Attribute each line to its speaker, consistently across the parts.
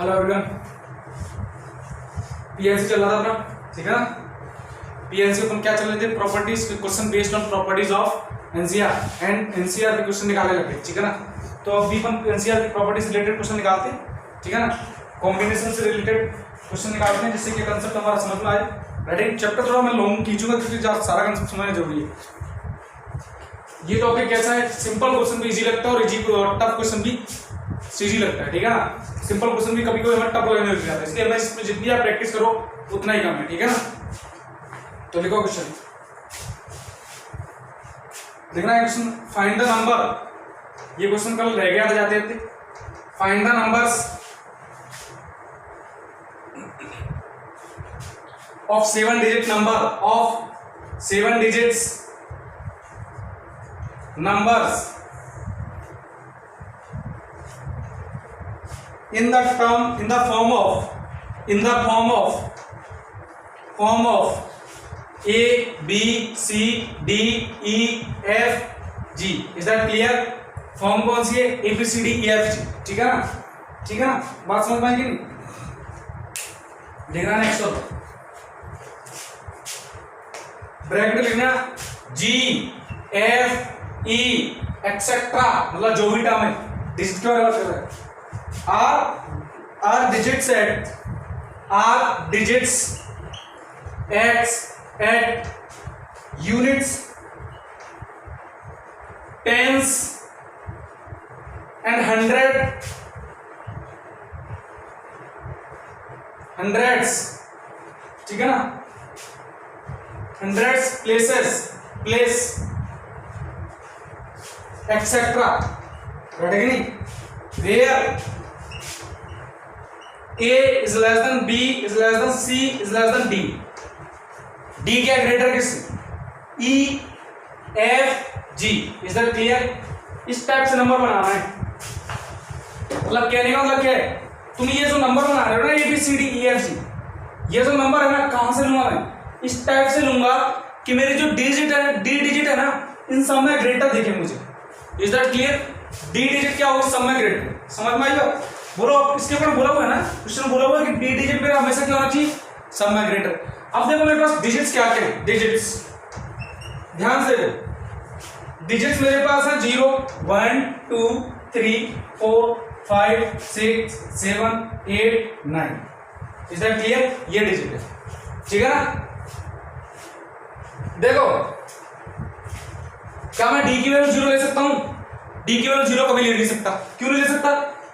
Speaker 1: Hello everyone, PLC चल रहा था अपना, ठीक है ना। पीएलसी अपन क्या चल रहे थे, properties question based on properties of NCR and NCR के क्वेश्चन निकालने लगे, ठीक है ना। तो अभी अपन एनसीआर की प्रॉपर्टीज रिलेटेड क्वेश्चन निकालते हैं, ठीक है ना। कॉम्बिनेशन से रिलेटेड क्वेश्चन निकालते हैं जिससे कि कंसेप्ट हमारा समझ में आए। राइट, चैप्टर थोड़ा मैं लॉन्ग खींचूंगा क्योंकि सारा कंसेप्ट समझना जरूरी है। ये टॉपिक कैसा है, सिंपल क्वेश्चन भी इजी लगता है और टफ क्वेश्चन भी इजी लगता है, ठीक है ना। सिंपल क्वेश्चन भी कभी कभी हमें टफ लगने लग जाता है, इसलिए हमें इसमें जितनी आप प्रैक्टिस करो उतना ही कम है, ठीक है ना। तो लिखो क्वेश्चन, देखना है क्वेश्चन, फाइंड द नंबर। ये क्वेश्चन कल रह गया था जाते थे। Find the numbers of 7-digit number of 7 digits numbers in the form of A B C D E F G। is that clear? Form कौन सी है? A B C D E F G, ठीक है ना, ठीक है ना। बात समझ में आएगी नहीं? देखना नेक्स्ट और ब्रैकेट लिखना G F E एक्सेट्रा, मतलब जो भी टर्म है डिजिट के बारे में बात कर रहा है। Are digits at units, tens and hundreds, ठीक है ना। हंड्रेड्स, प्लेस एक्सेट्रा, रटेगी नहीं। Where A is less than B is less than C is less than D। D क्या ग्रेटर किस? E F G। is that clear? इस type से number बनाना है। मतलब कहने का मतलब क्या है, तुम ये जो नंबर बना रहे हो ना A B C D E F G, ये जो नंबर है ना कहां से लूंगा मैं? इस टाइप से लूंगा कि मेरी जो डिजिट है, डी डिजिट है ना, इन सब में ग्रेटर दिखे मुझे। Is that clear? D digit क्या होगा? सब में ग्रेटर। समझ में आएगा? बोलो, इसके ऊपर बोला हुआ है ना, क्वेश्चन बोला हुआ है कि डी डिजिट मेरा हमेशा क्या होना चाहिए? सब में ग्रेटर। अब देखो मेरे पास डिजिट्स क्या क्या है, डिजिट्स ध्यान से देखो। डिजिट्स मेरे पास है 0 1 2 3 4 5 6 7 8 9। Is that clear? ये डिजिट है, ठीक है ना। देखो, क्या मैं डी की वैल्यू 0 ले सकता हूं? डी की वैल्यू 0 कभी ले नहीं सकता। क्यों नहीं ले सकता?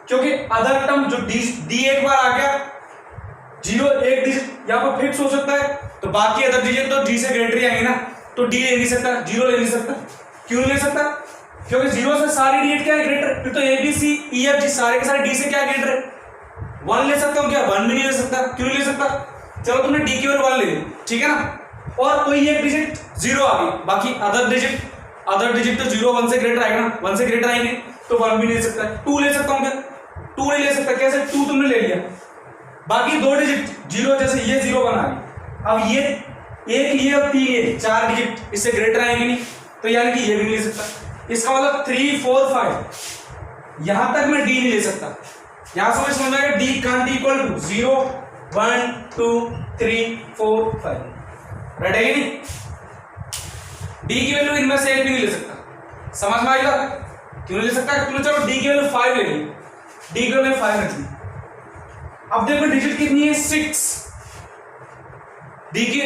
Speaker 1: क्योंकि अदर टर्म जो डी एक बार आ गया, 0 एक डिजिट यहां पर फिक्स हो सकता है, तो बाकी अदर डिजिट तो डी से ग्रेटर ही आएंगे ना, तो डी ले नहीं सकता, 0 ले नहीं सकता। क्यों नहीं ले सकता? क्योंकि 0 से सारी डिजिट क्या है? ग्रेटर। फिर तो ए बी सी ई एफ जी सारे के सारे डी से क्या ग्रेटर है? 1 ले सकता हूं क्या? 1 भी नहीं ले सकता। क्यों नहीं ले सकता? चलो तुमने डी की वैल्यू 1 ले ली, ठीक है ना, और कोई एक डिजिट 0 आ गई, बाकी अदर डिजिट तो 0 1 से ग्रेटर आएगा ना, 1 से ग्रेटर आएंगे, तो 1 भी नहीं ले सकता। 2 ले सकता हूं क्या? 2 नहीं ले सकता। कैसे? 2 तुमने ले लिया, बाकी 2 डिजिट 0, जैसे ये 0 1 आ गई, अब ये एक लिए अब 3 ये 4 डिजिट इससे ग्रेटर आएंगे नहीं, तो यानी कि ये भी नहीं ले सकता। इसका मतलब 3 4 5 यहां तक मैं डी नहीं ले सकता। यहां समझ में आएगा? D can't equal to 0 1 2 3 4 5, right है कि नहीं? डी की वैल्यू इनमें से एक भी नहीं ले सकता। समझ में आएगा? क्यों नहीं ले सकता? क्योंकि चलो डी की वैल्यू 5 ले ली, डी की वैल्यू 5 रखी। अब देखो डिजिट कितनी है? 6। डी की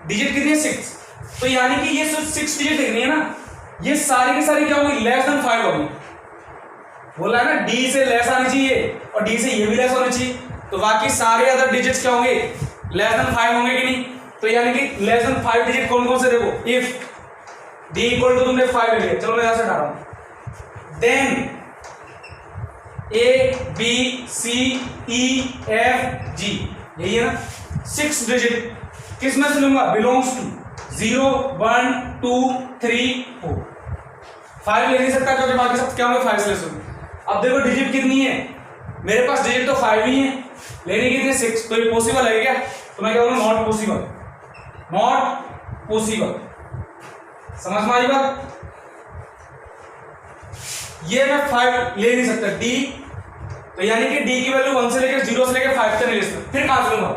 Speaker 1: डिजिट कितनी है? 6। तो यानी कि ये 6 डिजिट लिखनी है ना, ये सारी की सारी क्या होगी? लेस देन 5 होगी। बोला है ना डी से लेस आनी चाहिए और डी से ये भी लेस होनी चाहिए, तो बाकी सारे अदर डिजिट्स क्या होंगे? लेस देन 5 होंगे कि नहीं? तो यानी कि लेस देन 5 डिजिट कौन कौन से? देखो, इफ डी इक्वल टू तुमने 5 ले लिया, चलो मैं यहां से हटा रहा हूं, then A B C E F G, यही है ना। 6 डिजिट किस में से लूंगा? Belongs to 0 1 2 3 4। 5 ले नहीं सकता क्योंकि बाकी सब क्या होंगे? 5 से ले सकते। अब देखो डिजिट कितनी है मेरे पास? डिजिट तो 5 ही है, लेने कितने? 6। तो ये पॉसिबल है क्या? तो मैं क्या बोलूं? Not possible, not possible. समझ में आई बात? ये मैं 5 ले नहीं सकता डी, तो यानी कि डी की वैल्यू 1 से लेकर 0 से लेकर 5 तक नहीं ले सकते। फिर कहां से लूंगा?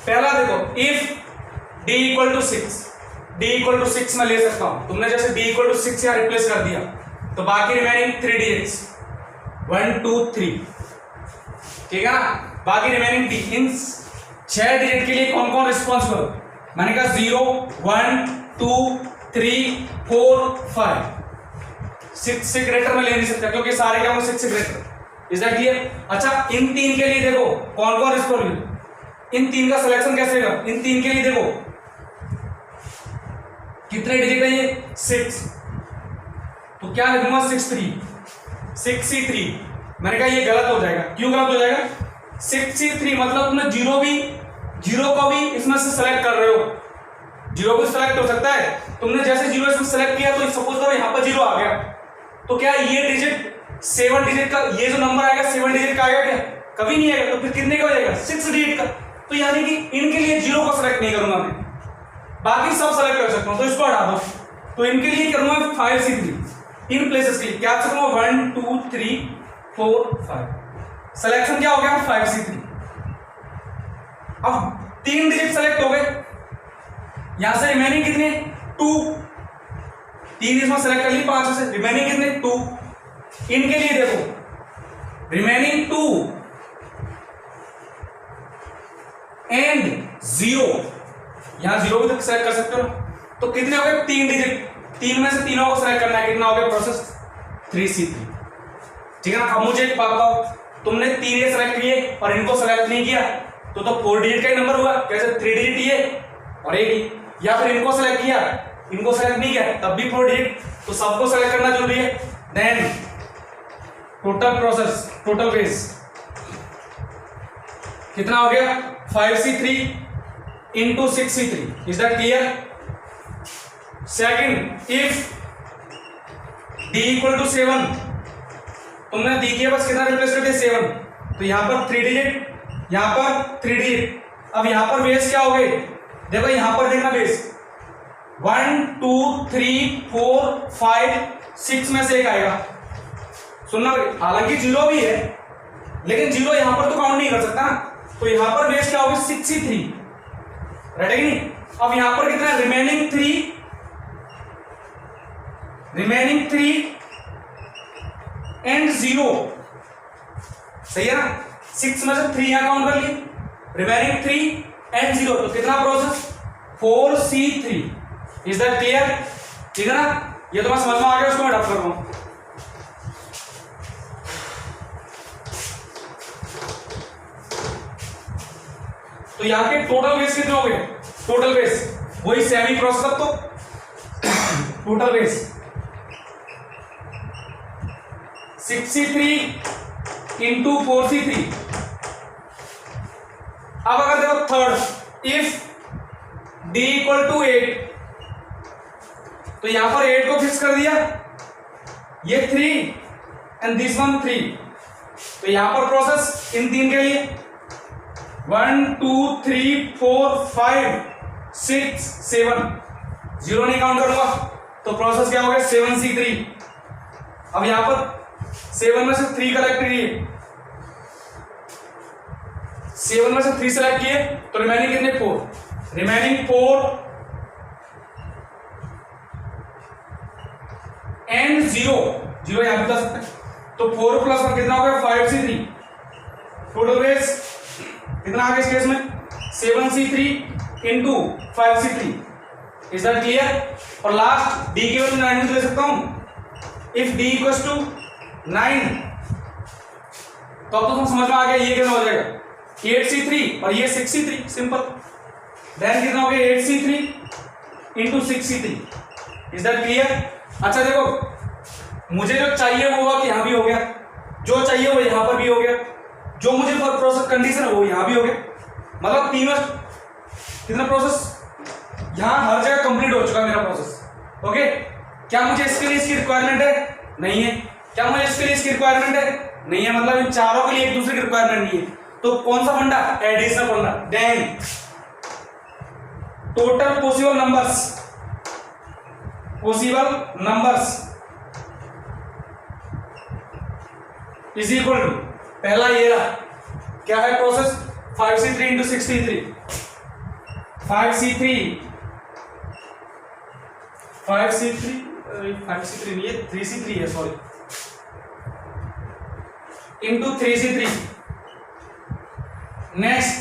Speaker 1: पहला देखो, if D equal to 6, D equal to 6 मैं ले सकता हूं। तुमने जैसे डी इक्वल टू 6 यहां रिप्लेस कर दिया तो बाकी रिमेनिंग 3 डिजिट्स 1 2 3, ठीक है ना। बाकी रिमेनिंग डी, इन 6 डिजिट के लिए कौन कौन रिस्पॉन्सिबल? मैंने कहा 0 1 2 3 4 5। 6 से ग्रेटर में ले नहीं सकता क्योंकि सारे क्या होंगे 6 से ग्रेटर। Is that clear? अच्छा, इन 3 के लिए देखो कौन कौन रिस्पॉन्सिबल, इन 3 का सिलेक्शन कैसे होगा? इन 3 के लिए देखो कितने डिजिट है ये 6, तो क्या लिखूंगा 63। मैंने कहा ये गलत हो जाएगा। क्यों गलत हो जाएगा? 63 मतलब तुमने जीरो को भी इसमें से सेलेक्ट कर रहे हो। जीरो भी सेलेक्ट हो सकता है, तुमने जैसे जीरो इसमें सेलेक्ट किया तो सपोज करो यहां पर जीरो आ गया, तो क्या ये डिजिट 7 डिजिट का, ये जो नंबर आएगा 7 डिजिट का आएगा क्या? कभी नहीं आएगा। तो फिर कितने का हो जाएगा? 6 डिजिट का। तो यानी कि इनके लिए जीरो को सेलेक्ट नहीं करूंगा मैं, बाकी सब सेलेक्ट कर सकता हूं, तो इसको हटा दो। तो इनके लिए करूंगा 5C3 इन प्लेसेस के लिए क्या करूंगा 1 2 3 4 5। सिलेक्शन क्या हो गया 5C3। अब 3 डिजिट सेलेक्ट हो गए, यहां से रिमेनिंग कितने 2, 3 इसमें सेलेक्ट कर ली 5 से, रिमेनिंग कितने 2। इनके लिए देखो रिमेनिंग 2 एंड 0, यहां 0 भी तक सेलेक्ट कर सकते हो। तो कितने हो गए 3 डिजिट, 3 में से तीनों को सेलेक्ट करना है, कितना हो गया प्रोसेस 3C3, ठीक है ना। अब मुझे एक बात बताओ, तुमने 3 ये सेलेक्ट किए और इनको सेलेक्ट नहीं किया तो 4 डिजिट का ही नंबर हुआ, कैसे 3 डिजिट ये और एक, या फिर इनको सेलेक्ट किया इनको सेलेक्ट नहीं किया तब भी 4 डिजिट, तो सबको सेलेक्ट करना जरूरी है। Then total process, total phase कितना हो गया 5C3 into 6C3। Is that clear? Second, if d equal to 7, तुमने दी किया बस कितना रिप्लेस कर दिया 7, तो यहां पर 3 डिजिट, यहां पर 3 डिजिट। अब यहां पर बेस क्या हो गए? देखो यहां पर देखना बेस 1 2 3 4 5 6 में से एक आएगा। सुनना, हालांकि 0 भी है लेकिन 0 यहां पर तो काउंट नहीं कर सकता ना, तो यहां पर बेस क्या होगी 6C3, राइट है कि नहीं। अब यहां पर कितना रिमेनिंग 3 एंड 0, सही है ना। 6 में से 3 यहां काउंट कर लिए, रिमेनिंग 3 एंड 0, तो कितना process 4C3। Is that clear? ठीक है ना, ये तो मैं समझ में आ गया, उसको मैं डब कर रहा हूं। तो यहां के टोटल बेस कितने हो गए? टोटल बेस वही सेमी प्रोसेस, अब तो total base 6C3 into 4C3। अब अगर देखो third, if d equal to 8, तो यहां पर 8 को फिक्स कर दिया, ये 3 एंड दिस वन 3, तो यहां पर प्रोसेस इन 3 के लिए 1 2 3 4 5 6 7, 0 नहीं काउंट करूंगा तो प्रोसेस क्या हो गया 7C3। अब यहां पर 7 में से 3 कलेक्ट किए, 7 में से 3 सेलेक्ट किए तो रिमेनिंग कितने 4, रिमेनिंग 4 एंड 0 यहां बता सकते हैं, तो 4 प्लस 1 कितना हो गया 5C3। टोटल बेस कितना आ गया इस केस में 7C3 into 5C3। Is that clear? और लास्ट d की वैल्यू 9 ले सकता हूं, इफ d इक्वल्स टू 9, तो अब तो तुम समझ में आ गया ये कितना हो जाएगा 8C3 और ये 6C3, सिंपल। देन कितना हो गया 8C3 into 6C3। Is that clear? अच्छा देखो, मुझे जो चाहिए वो हुआ कि यहां भी हो गया, जो चाहिए वो यहां पर भी हो गया, जो मुझे प्रोसेस कंडीशन है वो यहां भी हो गया, मतलब तीनों कितना प्रोसेस यहां हर जगह कंप्लीट हो चुका मेरा प्रोसेस। ओके, क्या मुझे इसके लिए इसकी रिक्वायरमेंट है? नहीं है। क्या मुझे इसके लिए इसकी रिक्वायरमेंट है? नहीं है, मतलब इन चारों के लिए एक दूसरे की रिक्वायरमेंट नहीं है, तो कौन सा फंडा? एडिशनल फंडा। Then total possible numbers is equal to पहला ये रहा, क्या है प्रोसेस, 5c3 इंटू 63, 5c3 नहीं है, 3c3 है, sorry, into 3c3, next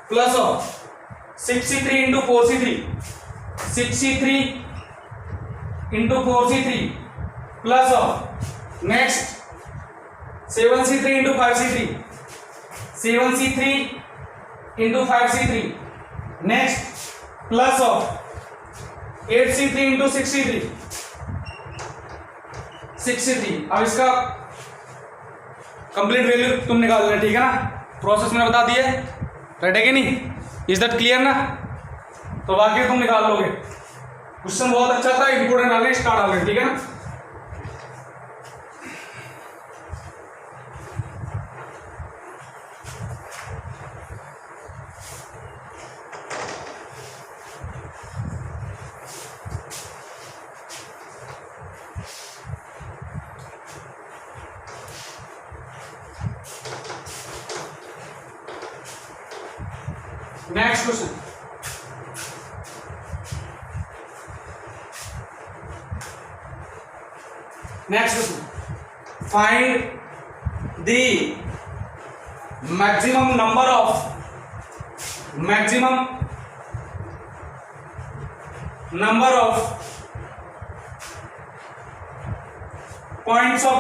Speaker 1: plus of 6c3 into 4c3, 6c3 into 4c3 plus of next 7c3 into 5c3, 7c3 into 5c3 next plus of 8c3 into 6c3, 6c3। अब इसका complete value तुम निकाल लेना, ठीक है ना, process मैंने बता दिया है, राइट है कि नहीं, इज दैट क्लियर ना, तो बाकी तुम निकाल लोगे। क्वेश्चन बहुत अच्छा था, इंपोर्टेंट डालने स्टार्ट डालने, ठीक है ना। Next question, find the maximum number of points of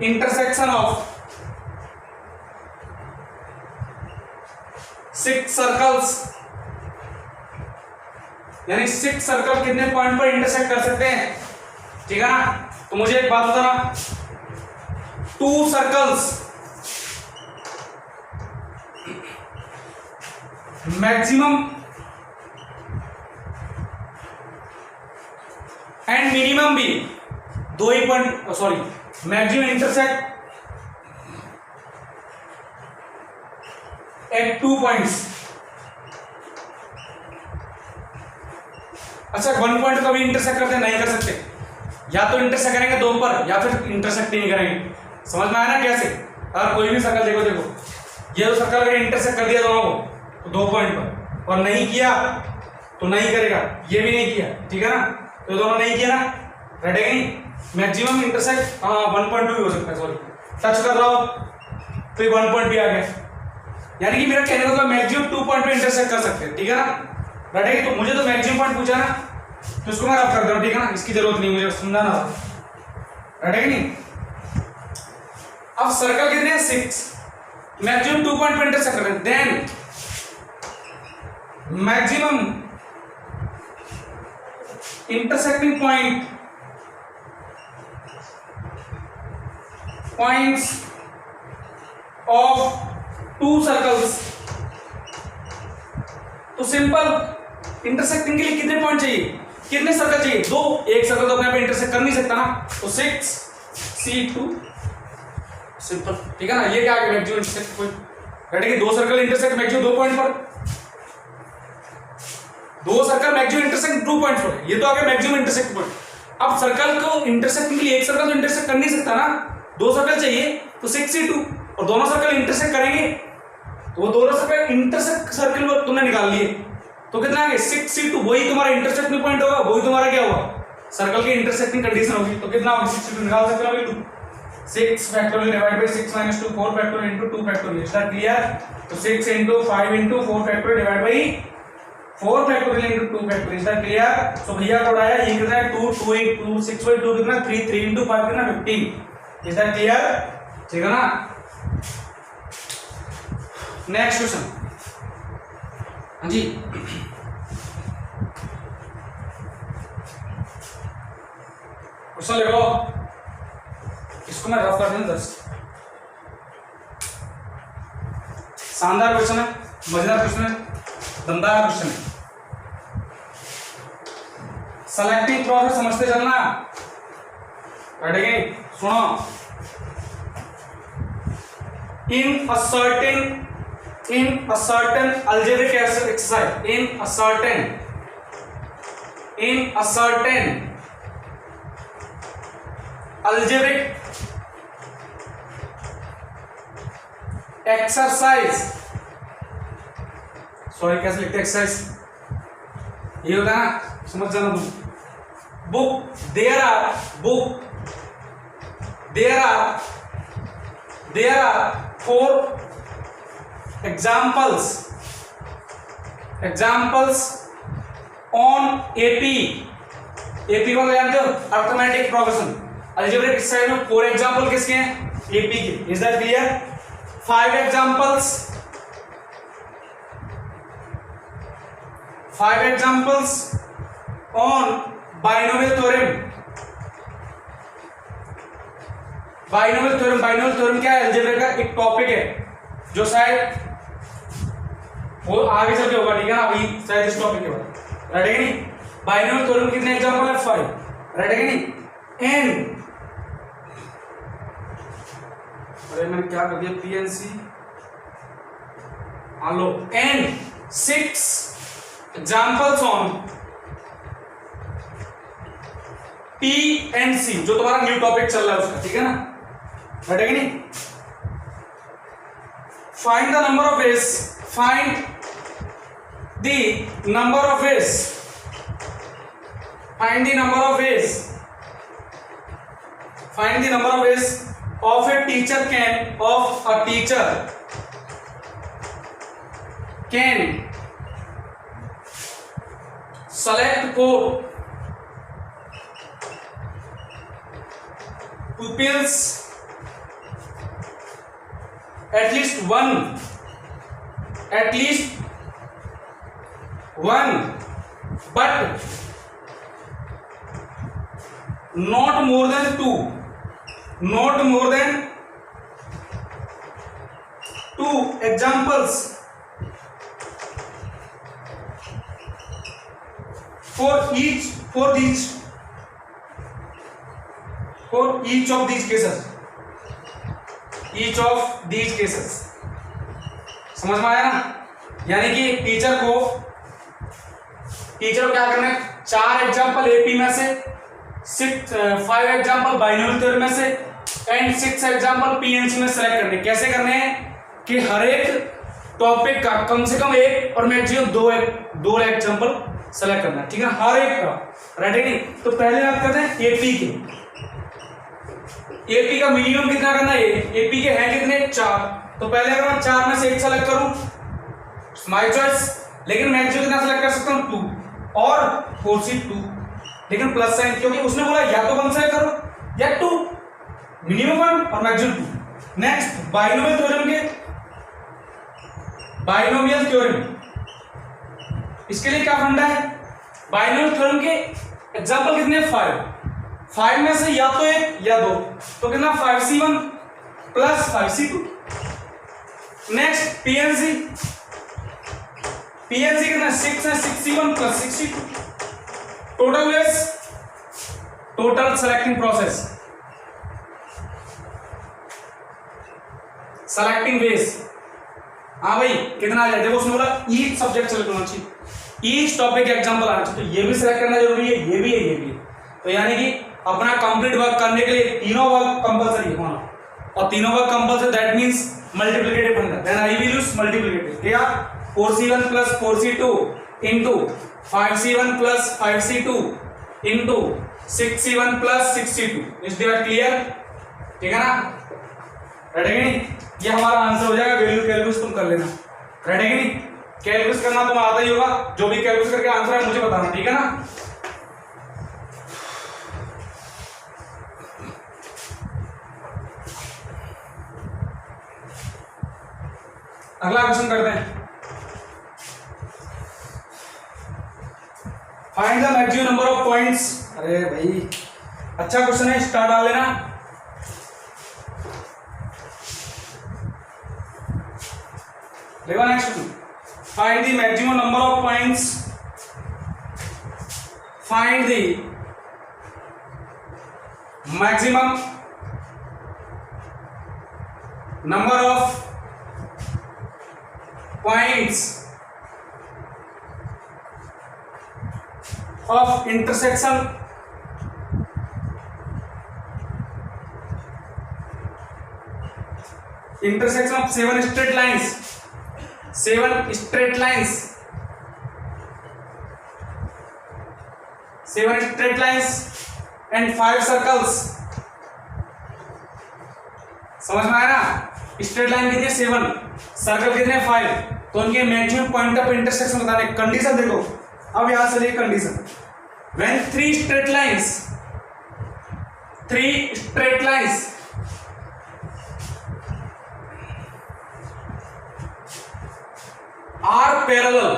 Speaker 1: intersection of 6 circles, यानी 6 सर्कल कितने पॉइंट पर इंटरसेक्ट कर सकते हैं, ठीक है ना। तो मुझे एक बात बताना, 2 सर्कल्स मैक्सिमम एंड मिनिमम भी 2 ही point, sorry, maximum intersect at 2 points. अच्छा, 1 पॉइंट कभी इंटरसेक्ट करते नहीं कर सकते, या तो इंटरसेक्ट करेंगे 2 पर या फिर इंटरसेक्ट ही नहीं करेंगे। समझ में आया ना कैसे। अगर कोई भी सर्कल देखो ये तो सर्कल अगर इंटरसेक्ट कर दिया दोनों को तो 2 पॉइंट पर, और नहीं किया तो नहीं करेगा, ये भी नहीं किया, ठीक है ना, तो दोनों नहीं किया ना, रेडी है नहीं। मैक्सिमम इंटरसेक्ट 1.2 भी हो सकता है, सॉरी, टच कर रहा हो तो 1 पॉइंट भी आ गया, यानी कि मेरा कहने का मतलब मैक्सिमम 2 पॉइंट पे इंटरसेक्ट कर सकते हैं, ठीक है ना, रेडी है। तो मुझे तो मैक्सिमम पॉइंट पूछा ना, तो इसको मैं रफ कर दूं, ठीक है ना, इसकी जरूरत नहीं मुझे समझाना, रेडी है नहीं। अब सर्कल कितने हैं 6, मैक्सिमम 2 पॉइंट पे इंटरसेक्ट कर रहे हैं, then maximum intersecting points of 2 circles। तो सिंपल, इंटरसेक्टिंग के लिए कितने पॉइंट चाहिए, कितने सर्कल चाहिए, 2। एक सर्कल तो अपने आप इंटरसेक्ट कर नहीं सकता ना, तो 6c2 सिंपल, ठीक है ना। ये क्या आ गया, मैक्सिमम इंटरसेक्ट पॉइंट, रेडी है। 2 सर्कल इंटरसेक्ट मैक्सिमम 2 पॉइंट पर, 2 सर्कल मैक्सिमम इंटरसेक्ट 2 पॉइंट पर, ये तो आ गया मैक्सिमम इंटरसेक्ट पॉइंट। अब सर्कल को इंटरसेक्ट के लिए एक सर्कल तो इंटरसेक्ट कर नहीं सकता ना, 2 सर्कल चाहिए, तो 6c2, और दोनों सर्कल इंटरसेक्ट करेंगे तो वो दोनों सर्कल इंटरसेक्ट सर्कल तुमने निकाल लिए, तो कितना आ गया 6c2, वही तुम्हारा इंटरसेक्टिंग पॉइंट होगा, वही तुम्हारा क्या होगा, सर्कल की इंटरसेक्टिंग कंडीशन होगी। तो कितना होगा 6c2 निकाल सकते हो अभी 6 factorial divide by 6 - 2 4 factorial into 2 factorial, is that clear. तो 6 * 5 * 4 factorial divide by 4 factorial into 2 factorial, is that clear. So भैया कोड आया, ये कितना है 2 2 8 2 6 बाय 2 कितना 3 3 * 5 कितना 15, इज दैट क्लियर, ठीक है ना। नेक्स्ट क्वेश्चन, हाँ जी, क्वेश्चन लिख लो, इसको मैं रफ कर दूं 10। शानदार क्वेश्चन है, मजेदार क्वेश्चन है, दमदार क्वेश्चन है। सेलेक्टिंग प्रोसेस समझते चलना, बैठेंगे, सुनो। In a certain algebraic exercise, in a certain algebraic exercise, sorry कैसे लिखते एक्सरसाइज, ये होता है ना, समझ जाना तुम। Book, there are four examples on AP को जानते हो, अर्थमेटिक प्रोग्रेशन। अलजेब्रिक एक्सरसाइज में 4 एग्जाम्पल किसके हैं? एपी के। Is that clear? 5 examples on binomial theorem. Binomial theorem क्या है? अलजेब्रा का एक टॉपिक है जो शायद वो आगे चल के होगा, ठीक है ना, अभी शायद इस टॉपिक के बाद। राइट है कि नहीं? बाइनोमियल थ्योरम कितने एग्जांपल है? 5। राइट है कि नहीं? एन, अरे मैंने क्या कर दिया, पीएनसी, हाँ लो, एन 6 एग्जांपल्स ऑन पीएनसी, जो तुम्हारा न्यू टॉपिक चल रहा है उसका, ठीक है ना। राइट है कि नहीं? Find the number of ways, find the number of ways, find the number of ways of a teacher can select code pupils at least one, but not more than 2 examples for each of these cases। समझ में आया ना? यानी कि teacher को क्या करना है? 4 एग्जाम्पल एपी में से, 5 एग्जाम्पल बाइनोमियल थ्योरम में से एंड 6 एग्जाम्पल पीएनसी में सेलेक्ट करने। कैसे करने हैं कि हर एक टॉपिक का कम से कम एक और मैक्सिमम 2 एग्जाम्पल सेलेक्ट करना है, ठीक है, हर एक का। राइट है नहीं? तो पहले बात करते हैं एपी के। एपी का मिनिमम कितना करना है? एपी के हैं कितने? 4। तो पहले अगर मैं 4 में से एक सेलेक्ट करूं, माय चॉइस, लेकिन मैक्सिमम कितना सेलेक्ट कर सकता हूं? 2 और 4C2, लेकिन प्लस साइन, क्योंकि उसने बोला या तो 1 सेलेक्ट करो या 2, मिनिमम 1 और मैक्सिमम 2। नेक्स्ट बाइनोमियल थ्योरम, इसके लिए क्या फंडा है? बाइनोमियल थ्योरम के एग्जांपल कितने? 5 में से या तो 1 या 2, तो कितना? 5C1 plus 5C2। Next PNC कितना? 6 है, 6C1 plus 6C2। Total selecting process, selecting ways. हाँ भाई कितना आ जाए? देखो उसने बोला ईच सब्जेक्ट सेलेक्ट होना चाहिए, ईच टॉपिक एग्जांपल आना चाहिए, तो ये भी सेलेक्ट करना जरूरी है, ये भी है, ये भी है। तो यानी कि अपना कंप्लीट वर्क करने के लिए तीनों वर्क कंपलसरी होना, और तीनों work compulsory, that means multiplicative funda. Then I will use multiplicative. क्या? 4C1 plus 4C2 into 5C1 plus 5C2 into 6C1 plus 6C2। Is that clear? ठीक है ना? रेडी कि नहीं? ये हमारा आंसर हो जाएगा। वैल्यू कैलकुलेट तुम कर लेना। रेडी कि नहीं? कैलकुलेट करना तुम्हें आता ही होगा, जो भी कैलकुलेट करके आंसर है मुझे बताना, ठीक है ना? अगला क्वेश्चन करते हैं। Find the maximum number of points. अरे भाई अच्छा क्वेश्चन है, स्टार डाल लेना। देखो next question, find the maximum number of points, find the maximum number of points of intersection intersection of 7 straight lines, 7 straight lines, 7 straight lines and 5 circles. समझ में आया ना? स्ट्रेट लाइन कितनी है 7, सर्कल कितने 5, तो उनके मैक्सिमम पॉइंट ऑफ इंटरसेक्शन बताने। कंडीशन देखो, अब यहां से लेकर condition, when 3 straight lines are parallel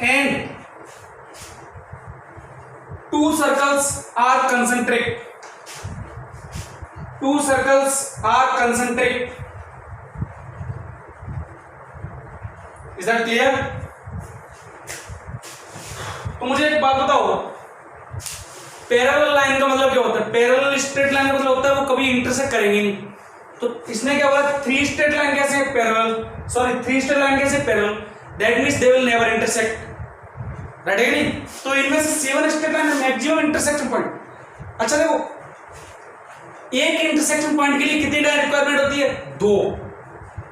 Speaker 1: and 2 circles are concentric, is that clear? तो मुझे एक बात बताओ, पैरेलल लाइन का मतलब क्या होता है? पैरेलल स्ट्रेट लाइन का मतलब होता है वो कभी इंटरसेक्ट करेंगे नहीं। तो इसने क्या बोला, 3 स्ट्रेट लाइन कैसे पैरेलल, 3 स्ट्रेट लाइन कैसे parallel, that means they will never intersect, right है नहीं? तो इनमें से 7 स्ट्रेट लाइन है मैक्सिमम इंटरसेक्शन पॉइंट। अच्छा देखो, एक इंटरसेक्शन पॉइंट के लिए कितनी लाइन रिक्वायरमेंट होती है? 2।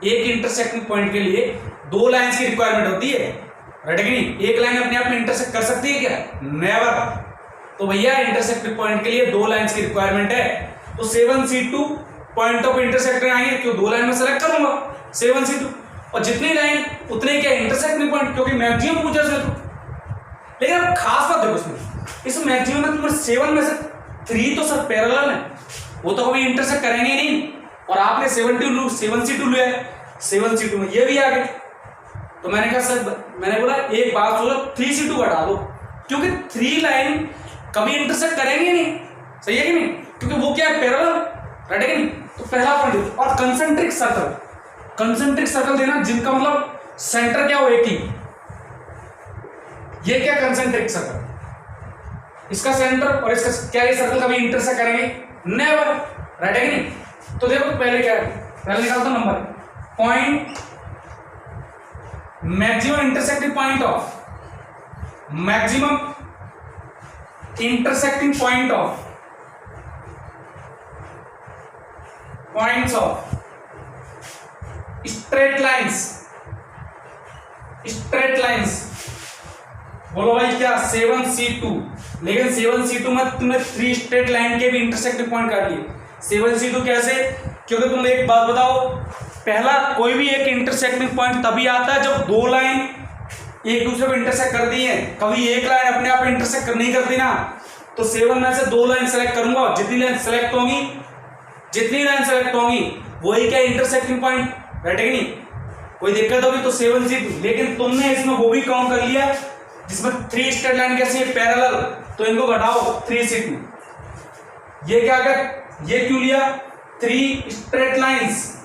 Speaker 1: एक इंटरसेक्शन पॉइंट के लिए 2 लाइंस की रिक्वायरमेंट होती है, राइट है नहीं? एक लाइन अपने आप में इंटरसेक्ट कर सकती है क्या? नेवर। तो भैया इंटरसेक्ट पॉइंट के लिए 2 लाइंस की रिक्वायरमेंट है। तो 7C2 पॉइंट ऑफ इंटरसेक्ट आएंगे, क्यों 2 लाइन में सेलेक्ट करूंगा 7C2, और जितनी लाइन उतने क्या इंटरसेक्ट पॉइंट, क्योंकि मैक्सिमम पूछा से। लेकिन अब खास बात देखो, इस मैक्सिमम में तुम्हारे 7 में से 3 तो सर पैरेलल है, वो तो कभी इंटरसेक्ट करेंगे नहीं। और आपने 7C2 लिया है, 7C2 में ये भी आ गए। तो मैंने कहा सर, मैंने बोला एक बात सोचो, 3C2 हटा दो, क्योंकि 3 लाइन कभी इंटरसेक्ट करेंगे नहीं, सही है कि नहीं? क्योंकि वो क्या है, पैरेलल, राइट है कि नहीं? तो पहला पॉइंट। और कंसेंट्रिक सर्कल देना जिनका मतलब सेंटर क्या हो एक ही, ये क्या कंसेंट्रिक सर्कल, इसका सेंटर और इसका क्या, ये सर्कल कभी इंटरसेक्ट करेंगे? नेवर, राइट है कि नहीं? तो देखो पहले क्या है, पहले निकालता हूं number, point maximum intersecting point of, maximum intersecting point of, points of straight lines, बोलो भाई क्या 7C2, लेकिन 7C2 में तुमने 3 स्ट्रेट लाइन के भी इंटरसेक्टिंग पॉइंट काट लिए। 7C2 कैसे? क्योंकि तुम एक बात बताओ, पहला कोई भी एक इंटरसेक्टिंग पॉइंट तभी आता है जब 2 लाइन एक दूसरे को इंटरसेक्ट कर दी है। कभी एक लाइन अपने आप इंटरसेक्ट नहीं करती ना। तो 7 में से 2 लाइन सेलेक्ट करूंगा, जितनी लाइन सेलेक्ट होंगी वही क्या इंटरसेक्टिंग पॉइंट, राइट है कि नहीं? कोई दिक्कत होगी तो 7C2, लेकिन तुमने इसमें वो भी काउंट कर लिया जिसमें 3 स्ट्रेट लाइन कैसे है, पैरेलल, तो इनको घटाओ 3C2। ये क्या गया, ये क्यों लिया, 3 स्ट्रेट लाइंस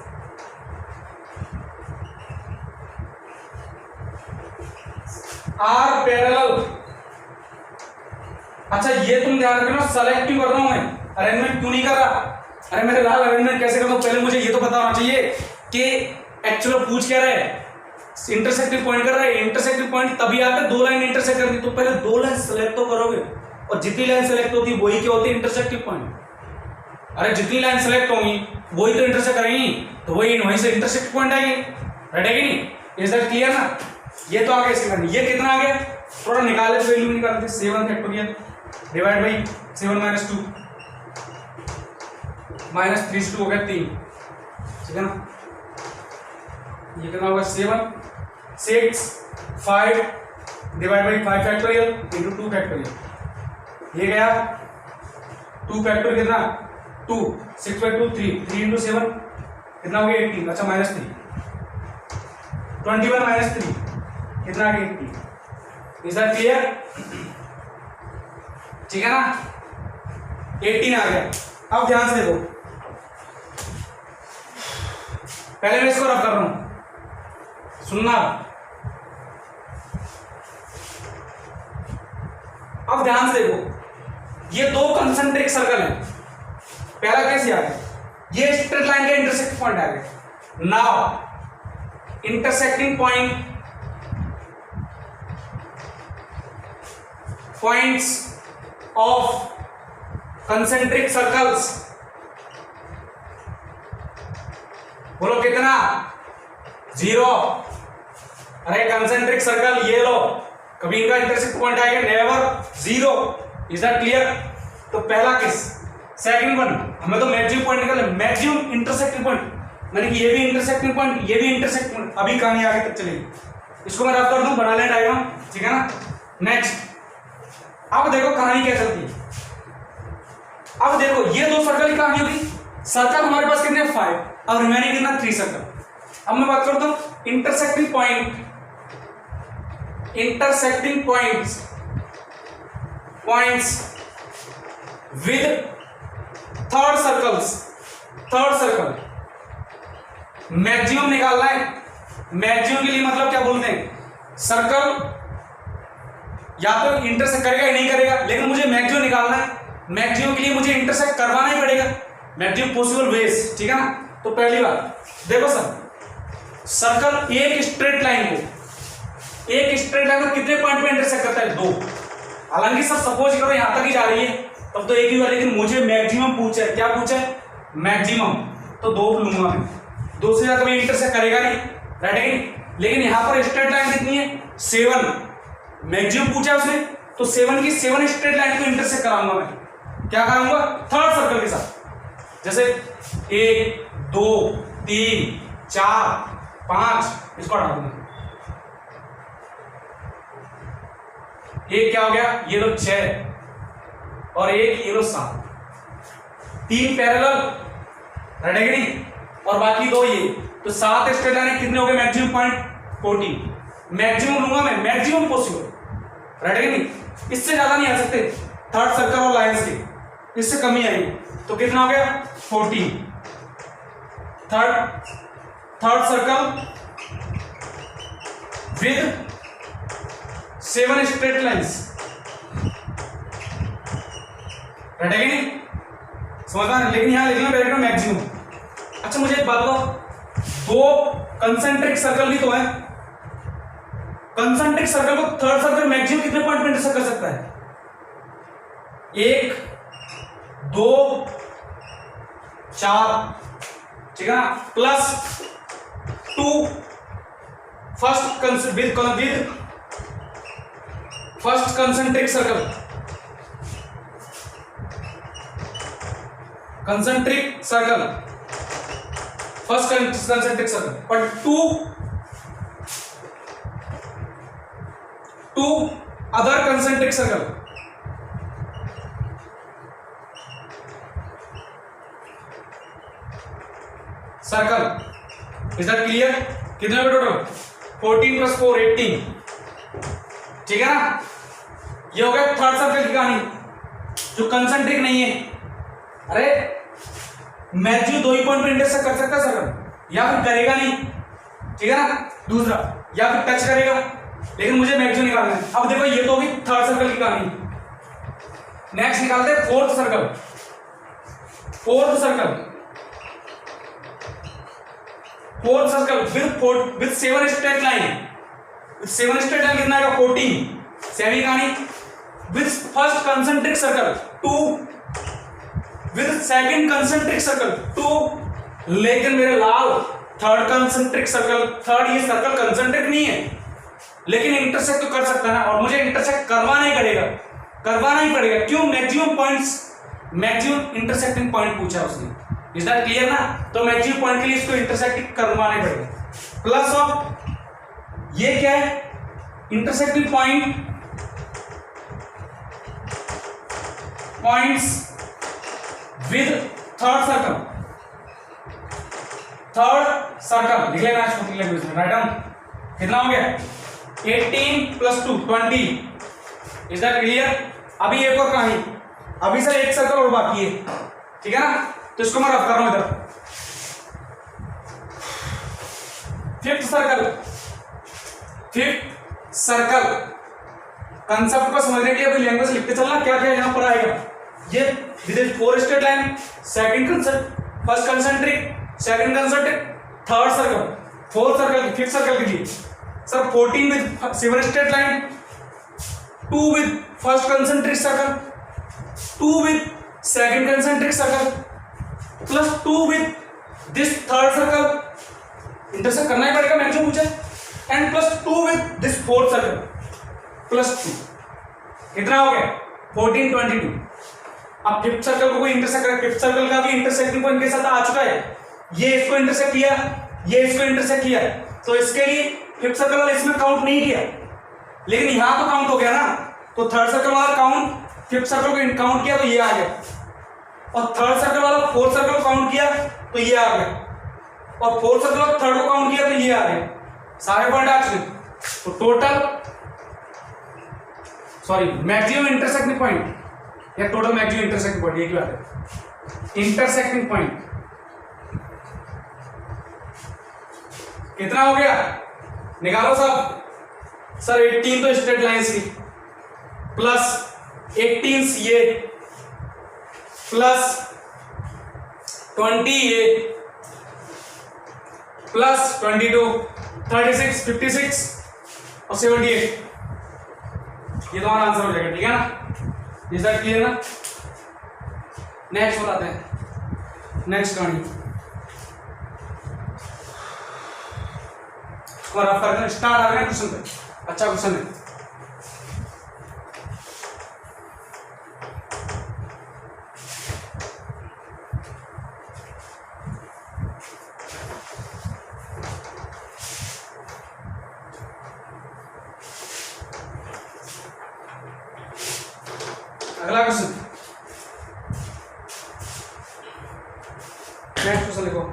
Speaker 1: आर पैरेलल। अच्छा ये तुम ध्यान रखना, सेलेक्ट क्यों कर रहा हूं मैं, अरेंजमेंट क्यों नहीं कर रहा? अरे मेरे लाल अरेंजमेंट कैसे करता हूं, पहले मुझे ये तो पता होना चाहिए कि एक्चुअली पूछ क्या रहा है, इंटरसेक्टिंग पॉइंट कर रहा है। इंटरसेक्टिंग पॉइंट तभी आता है 2 लाइन इंटरसेक्ट करती, तो पहले 2 लाइन सेलेक्ट तो करोगे, और जितनी लाइन सेलेक्ट होती है वही क्या होती है, इंटरसेक्टिंग पॉइंट। अरे जितनी लाइन सेलेक्ट होंगी वही तो इंटरसेक्ट करेंगी, तो वहीं से इंटरसेक्ट पॉइंट आएंगे, राइट है कि नहीं? इज दैट क्लियर ना? ये तो आ गया इसके बाद। ये कितना आ गया, थोड़ा निकाले तो वैल्यू निकालते, 7 फैक्टोरियल डिवाइड बाई 7 - 2 -3 हो गया 3, ठीक है ना? ये कितना होगा 7 6 5 divide by 5 factorial into 2 factorial. ये गया 2 फैक्टोरियल कितना 2, 6 बाई 2 3, 3 इंटू 7 कितना हो गया 18। अच्छा -3 21 - 3 कितना आ गया 18। Is that clear? ठीक है ना, 18 आ गया। अब ध्यान से देखो, पहले मैं इसको रफ कर रहा हूं, सुनना। अब ध्यान से देखो, ये 2 कंसेंट्रिक सर्कल है। पहला कैसे आ गया, ये स्ट्रेट लाइन का इंटरसेक्ट पॉइंट आ गया। Now intersecting points of concentric circles बोलो कितना, 0। अरे कंसेंट्रिक सर्कल ये लो, कभी इनका इंटरसेक्ट पॉइंट आएगा नेवर 0। Is that clear? तो पहला केस। सेकंड वन, हमें तो मैक्सिमम पॉइंट निकालना है, मैक्सिमम इंटरसेक्टिंग पॉइंट, माने कि ये भी इंटरसेक्टिंग पॉइंट, ये भी इंटरसेक्ट पॉइंट। अभी कहानी आगे तक चलेगी, इसको मैं रफ कर दूं, बना लें डायग्राम, ठीक है ना। नेक्स्ट अब देखो कहानी क्या चलती है। अब देखो ये दो सर्कल की कहानी होगी। सर्कल हमारे पास कितने 5, अब रिमेनिंग कितना 3 सर्कल। अब मैं बात करता हूं intersecting point, intersecting points with third circle. Maximum निकालना है। मैक्सिमम के लिए मतलब क्या बोलते हैं, सर्कल या तो इंटरसेक्ट करेगा या नहीं करेगा, लेकिन मुझे मैक्सिमम निकालना है। मैक्सिमम के लिए मुझे इंटरसेक्ट करवाना ही पड़ेगा, मैक्सिमम पॉसिबल वेज, ठीक है ना। तो पहली बात देखो सर, सर्कल एक स्ट्रेट लाइन को कितने पॉइंट पे इंटरसेक्ट करता है, 2। हालांकि सब सपोज करो यहां तक ही जा रही है तब तो एक ही बार, लेकिन मुझे मैक्सिमम पूछा है। क्या पूछा है? मैक्सिमम। तो 2 लूंगा मैं, 2 से ज्यादा कभी इंटरसेक्ट करेगा नहीं, राइट है। लेकिन यहां पर स्ट्रेट लाइन कितनी है, 7। मैक्सिमम पूछा है उसने, तो 7 की 7 स्ट्रेट लाइन को इंटरसेक्ट कराऊंगा मैं। क्या कराऊंगा? थर्ड सर्कल के साथ। जैसे 1 2 3 4 5, इसको हटा दूंगा। एक क्या हो गया, ये लो 6 और एक ये लो 7, 3 पैरेलल, राइट है कि नहीं, और बाकी 2 ये, तो 7 स्ट्रेट लाइन कितने हो गए मैक्सिमम पॉइंट, 14। मैक्सिमम लूंगा मैं, मैक्सिमम पॉसिबल, राइट है कि नहीं। इससे ज्यादा नहीं आ सकते थर्ड सर्कल और लाइंस के, इससे कम ही आएंगे। तो कितना हो गया 14। Third circle with 7 straight lines, right है कि नहीं, समझना। लेकिन यहां लिखना डायरेक्ट मैक्सिमम। अच्छा मुझे एक बात बताओ, 2 कंसेंट्रिक सर्कल भी तो है। कंसेंट्रिक सर्कल को थर्ड सर्कल मैक्सिमम कितने पॉइंट पे इंटरसेक्ट कर सकता है, 1 2 4, ठीक है ना, plus 2 first concentric circle, first concentric circle, और 2 other concentric circle. Is that clear? कितने हो टोटल, 14 + 4 18, ठीक है ना। ये हो गया थर्ड सर्कल की कहानी, जो कंसेंट्रिक नहीं है। अरे मैक्सिमम 2 ही पॉइंट पे इंटरसेक्ट कर सकता है सर्कल, या फिर करेगा नहीं, ठीक है ना। दूसरा, या फिर टच करेगा, लेकिन मुझे मैक्सिमम निकालना है। अब देखो ये तो होगी थर्ड सर्कल की कहानी। नेक्स्ट निकालते हैं fourth circle with 7 straight line. 7 straight line कितना आएगा, 14। सेमी कहानी with first concentric circle 2, with second concentric circle 2, लेकिन मेरे लाल थर्ड कंसेंट्रिक सर्कल, थर्ड ये सर्कल कंसेंट्रिक नहीं है, लेकिन इंटरसेक्ट तो कर सकता है ना, और मुझे इंटरसेक्ट करवाना ही पड़ेगा। क्यों? मैक्सिमम इंटरसेक्टिंग पॉइंट पूछा उसने। इज दैट क्लियर ना। तो मैक्सिमम पॉइंट के लिए इसको इंटरसेक्ट करवाना ही पड़ेगा। प्लस ऑफ ये क्या है, intersecting points with third circle लिख लेना इसको लैंग्वेज में, राइट डाउन। कितना हो गया 18 + 2 20। Is that clear? अभी एक और कहानी, अभी सर एक सर्कल और बाकी है, ठीक है ना। तो इसको मैं रफ कर रहा हूं इधर। फिफ्थ सर्कल कंसेप्ट को समझने के लिए अभी लैंग्वेज लिखते चलना, क्या क्या यहां पर आएगा। ये with 4 straight line, first concentric, second concentric, third circle, fourth circle, fifth circle कीजिए sir. 14 with 7 straight line, 2 with first concentric circle, 2 with second concentric circle, plus 2 with this third circle, intersect करना ही पड़ेगा, maximum पूछा है। And +2 with this fourth circle +2 कितना हो गया 14 22। अब फिफ्थ सर्कल को कोई इंटरसेक्ट कर, फिफ्थ सर्कल का भी इंटरसेक्टिंग पॉइंट के साथ आ चुका है, ये इसको इंटरसेक्ट किया, ये इसको इंटरसेक्ट किया, तो इसके लिए फिफ्थ सर्कल वाला इसमें काउंट नहीं किया, लेकिन यहां तो काउंट हो गया ना, तो थर्ड सर्कल वाला काउंट फिफ्थ सर्कल को काउंट किया तो ये आ गया, और थर्ड सर्कल वाला फोर्थ सर्कल को काउंट किया तो ये आ गया, और फोर्थ सर्कल वाला थर्ड को काउंट किया तो ये आ गया, सारे पॉइंट आ चुके। तो टोटल मैक्सिमम इंटरसेक्टिंग पॉइंट या टोटल मैक्सिमम इंटरसेक्टिंग पॉइंट एक ही बात है, इंटरसेक्टिंग पॉइंट कितना हो गया निकालो सब। सर 18 तो स्ट्रेट लाइंस की, प्लस 18 ये, प्लस 20 ये, प्लस 22 36 56 और 78, ये तो हमारा आंसर हो जाएगा। ठीक है ना, ये सब क्लियर ना। नेक्स्ट बताते हैं, नेक्स्ट कहानी और आप करते हैं स्टार्ट आ गया क्वेश्चन पे, अच्छा क्वेश्चन है। अगला क्वेश्चन, नेक्स्ट क्वेश्चन देखो।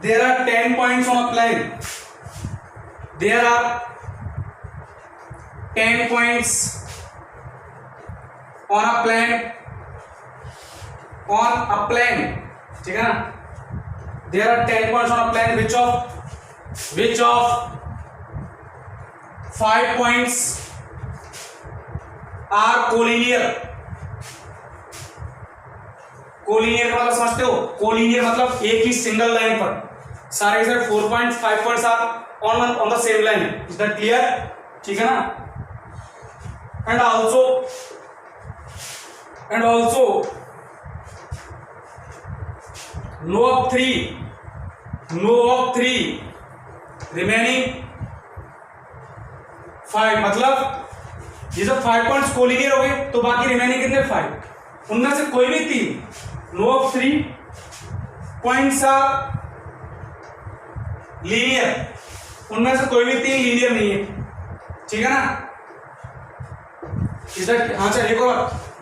Speaker 1: There are 10 points on a plane. There are 10 points on a plane. On a plane. ठीक है ना? There are 10 points on a plane. Which of 5 points are collinear? Collinear का मतलब समझते हो? कोलिनियर मतलब एक ही सिंगल लाइन पर सारे के सारे 4 points 5 points are on the same line. Is that clear? ठीक है ना। And also no of three remaining 5, मतलब ये जब 5 पॉइंट्स कोलिनियर हो गए तो बाकी रिमेनिंग कितने 5, उनमें से कोई भी 3, no of 3 points are linear, उनमें से कोई भी 3 लीनियर नहीं है। ठीक है ना। इधर हाँ चल एक और,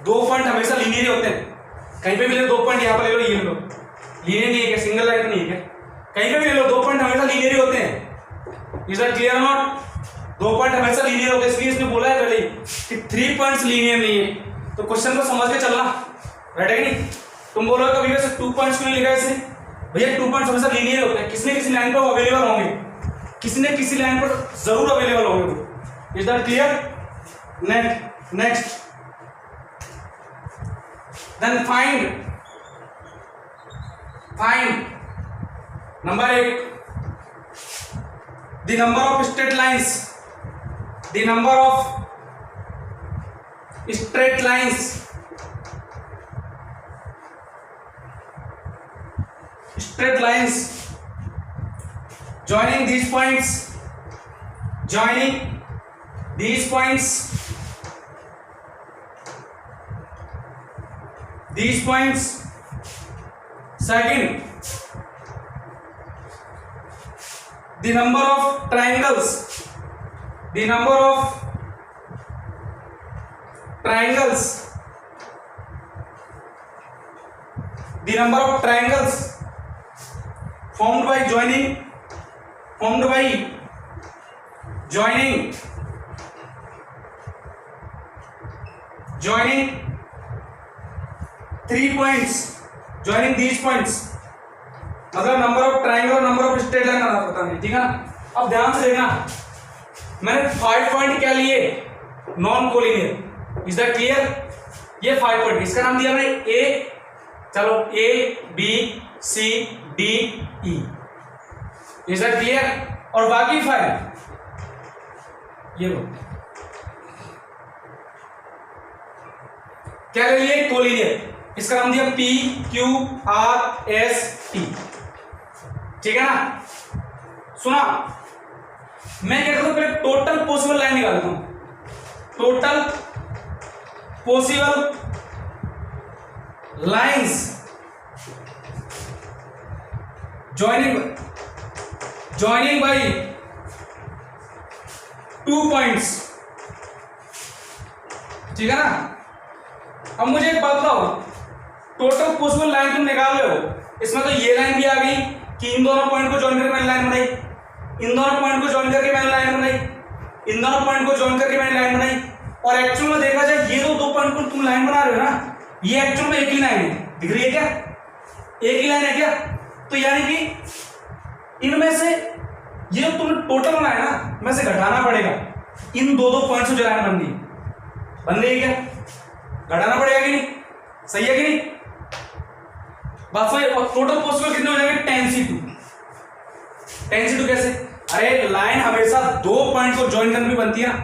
Speaker 1: 2 पॉइंट हमेशा लीनियर होते हैं, कहीं पे भी ले 2 पॉइंट, यहाँ पर ले लो, ये ले लो, लीनियर नहीं है क्या? सिंगल लाइन नहीं है क्या? कहीं पे भी ले लो 2 पॉइंट हमेशा लीनियर ही होते हैं। Is that clear not? 2 point हमेशा लीनियर होते हैं, इसलिए इसने बोला है पहले कि 3 पॉइंट्स लीनियर नहीं है। तो क्वेश्चन को समझ के चलना, राइट है कि नहीं? तुम बोलो कभी वैसे 2 पॉइंट्स क्यों नहीं लिखा इसे? भैया 2 पॉइंट्स हमेशा लीनियर होते हैं, किसी न किसी लाइन पर अवेलेबल होंगे, किसी न किसी लाइन पर जरूर अवेलेबल होंगे वो। Is that clear? Next then find number 8 the number of straight lines, the number of straight lines joining these points second the number of triangles formed by joining 3 points, joining these points, मतलब number of triangle और number of straight line का पता नहीं। ठीक है ना। अब ध्यान से देखना, मैंने 5 पॉइंट क्या लिए? Non collinear. Is that clear? ये 5 पॉइंट, इसका नाम दिया मैंने ए, चलो A B C D E। Is that clear? और बाकी 5 ये लो, क्या ले लिए? कोलिनियर। इसका नाम दिया P Q R S T। ठीक है ना। सुना, मैं क्या करता हूं, पहले टोटल पॉसिबल लाइन निकालता हूं, total possible lines joining by 2 points, ठीक है ना। अब मुझे एक बात बताओ, टोटल पॉसिबल लाइन तुम निकाल रहे हो, इसमें तो ये लाइन भी आ गई कि इन दोनों पॉइंट को ज्वाइन करके मैंने लाइन बनाई, इन दोनों पॉइंट को ज्वाइन करके मैंने लाइन बनाई, इन दोनों पॉइंट को ज्वाइन करके मैंने लाइन बनाई। और एक्चुअल में देखा जाए ये दो पॉइंट को तुम लाइन बना रहे हो ना, ये एक्चुअल में एक ही लाइन है, दिख रही है क्या, एक ही लाइन है क्या। तो यानी कि इनमें से ये जो तुमने टोटल बनाया ना, में से घटाना पड़ेगा, इन दो पॉइंट्स को जो लाइन बन रही है क्या, घटाना पड़ेगा कि नहीं, सही है कि नहीं, बात सही। और टोटल पॉसिबल कितने हो जाएंगे, 10c2। 10c2 कैसे, अरे लाइन हमेशा दो पॉइंट को ज्वाइन करने में बनती है ना,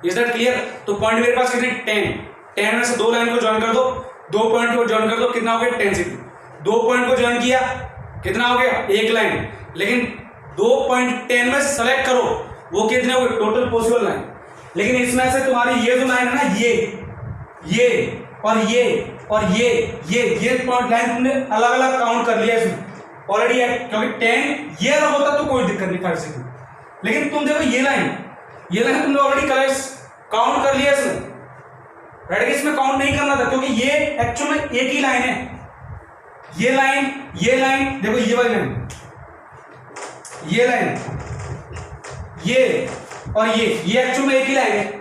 Speaker 1: इज दैट क्लियर। तो पॉइंट मेरे पास कितने, 10 में से दो लाइन को ज्वाइन कर दो, दो पॉइंट को ज्वाइन कर दो, कितना हो गया 10c2। दो पॉइंट को ज्वाइन किया, कितना हो गया, एक लाइन। लेकिन 2.10 में सेलेक्ट करो, वो कितने हो गए, टोटल पॉसिबल लाइन। लेकिन इसमें से तुम्हारी ये जो लाइन है ना, ये और ये पॉइंट लाइन तुमने अलग अलग काउंट कर लिया इसमें ऑलरेडी है, क्योंकि 10 ये अगर होता तो कोई दिक्कत नहीं 5 से। लेकिन तुम देखो ये लाइन तुमने ऑलरेडी काउंट कर लिया इसमें, राइट। इसमें काउंट नहीं करना था, क्योंकि ये एक्चुअल में एक ही लाइन है। ये लाइन देखो, ये वाली लाइन, ये लाइन, ये और ये एक्चुअल में एक ही लाइन है,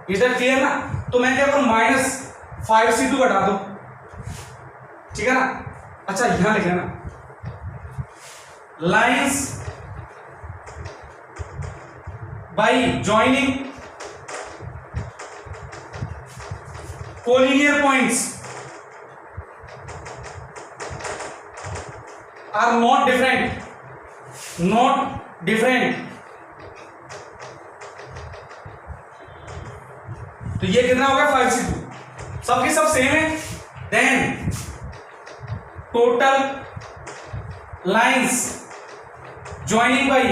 Speaker 1: इज दैट क्लियर ना। तो मैं क्या करूं, -5c2 घटा दो, ठीक है ना। अच्छा यहां लिख लेना, lines by joining collinear points are not different तो ये कितना होगा 5c2, सबके सब सेम है। Then total lines joining by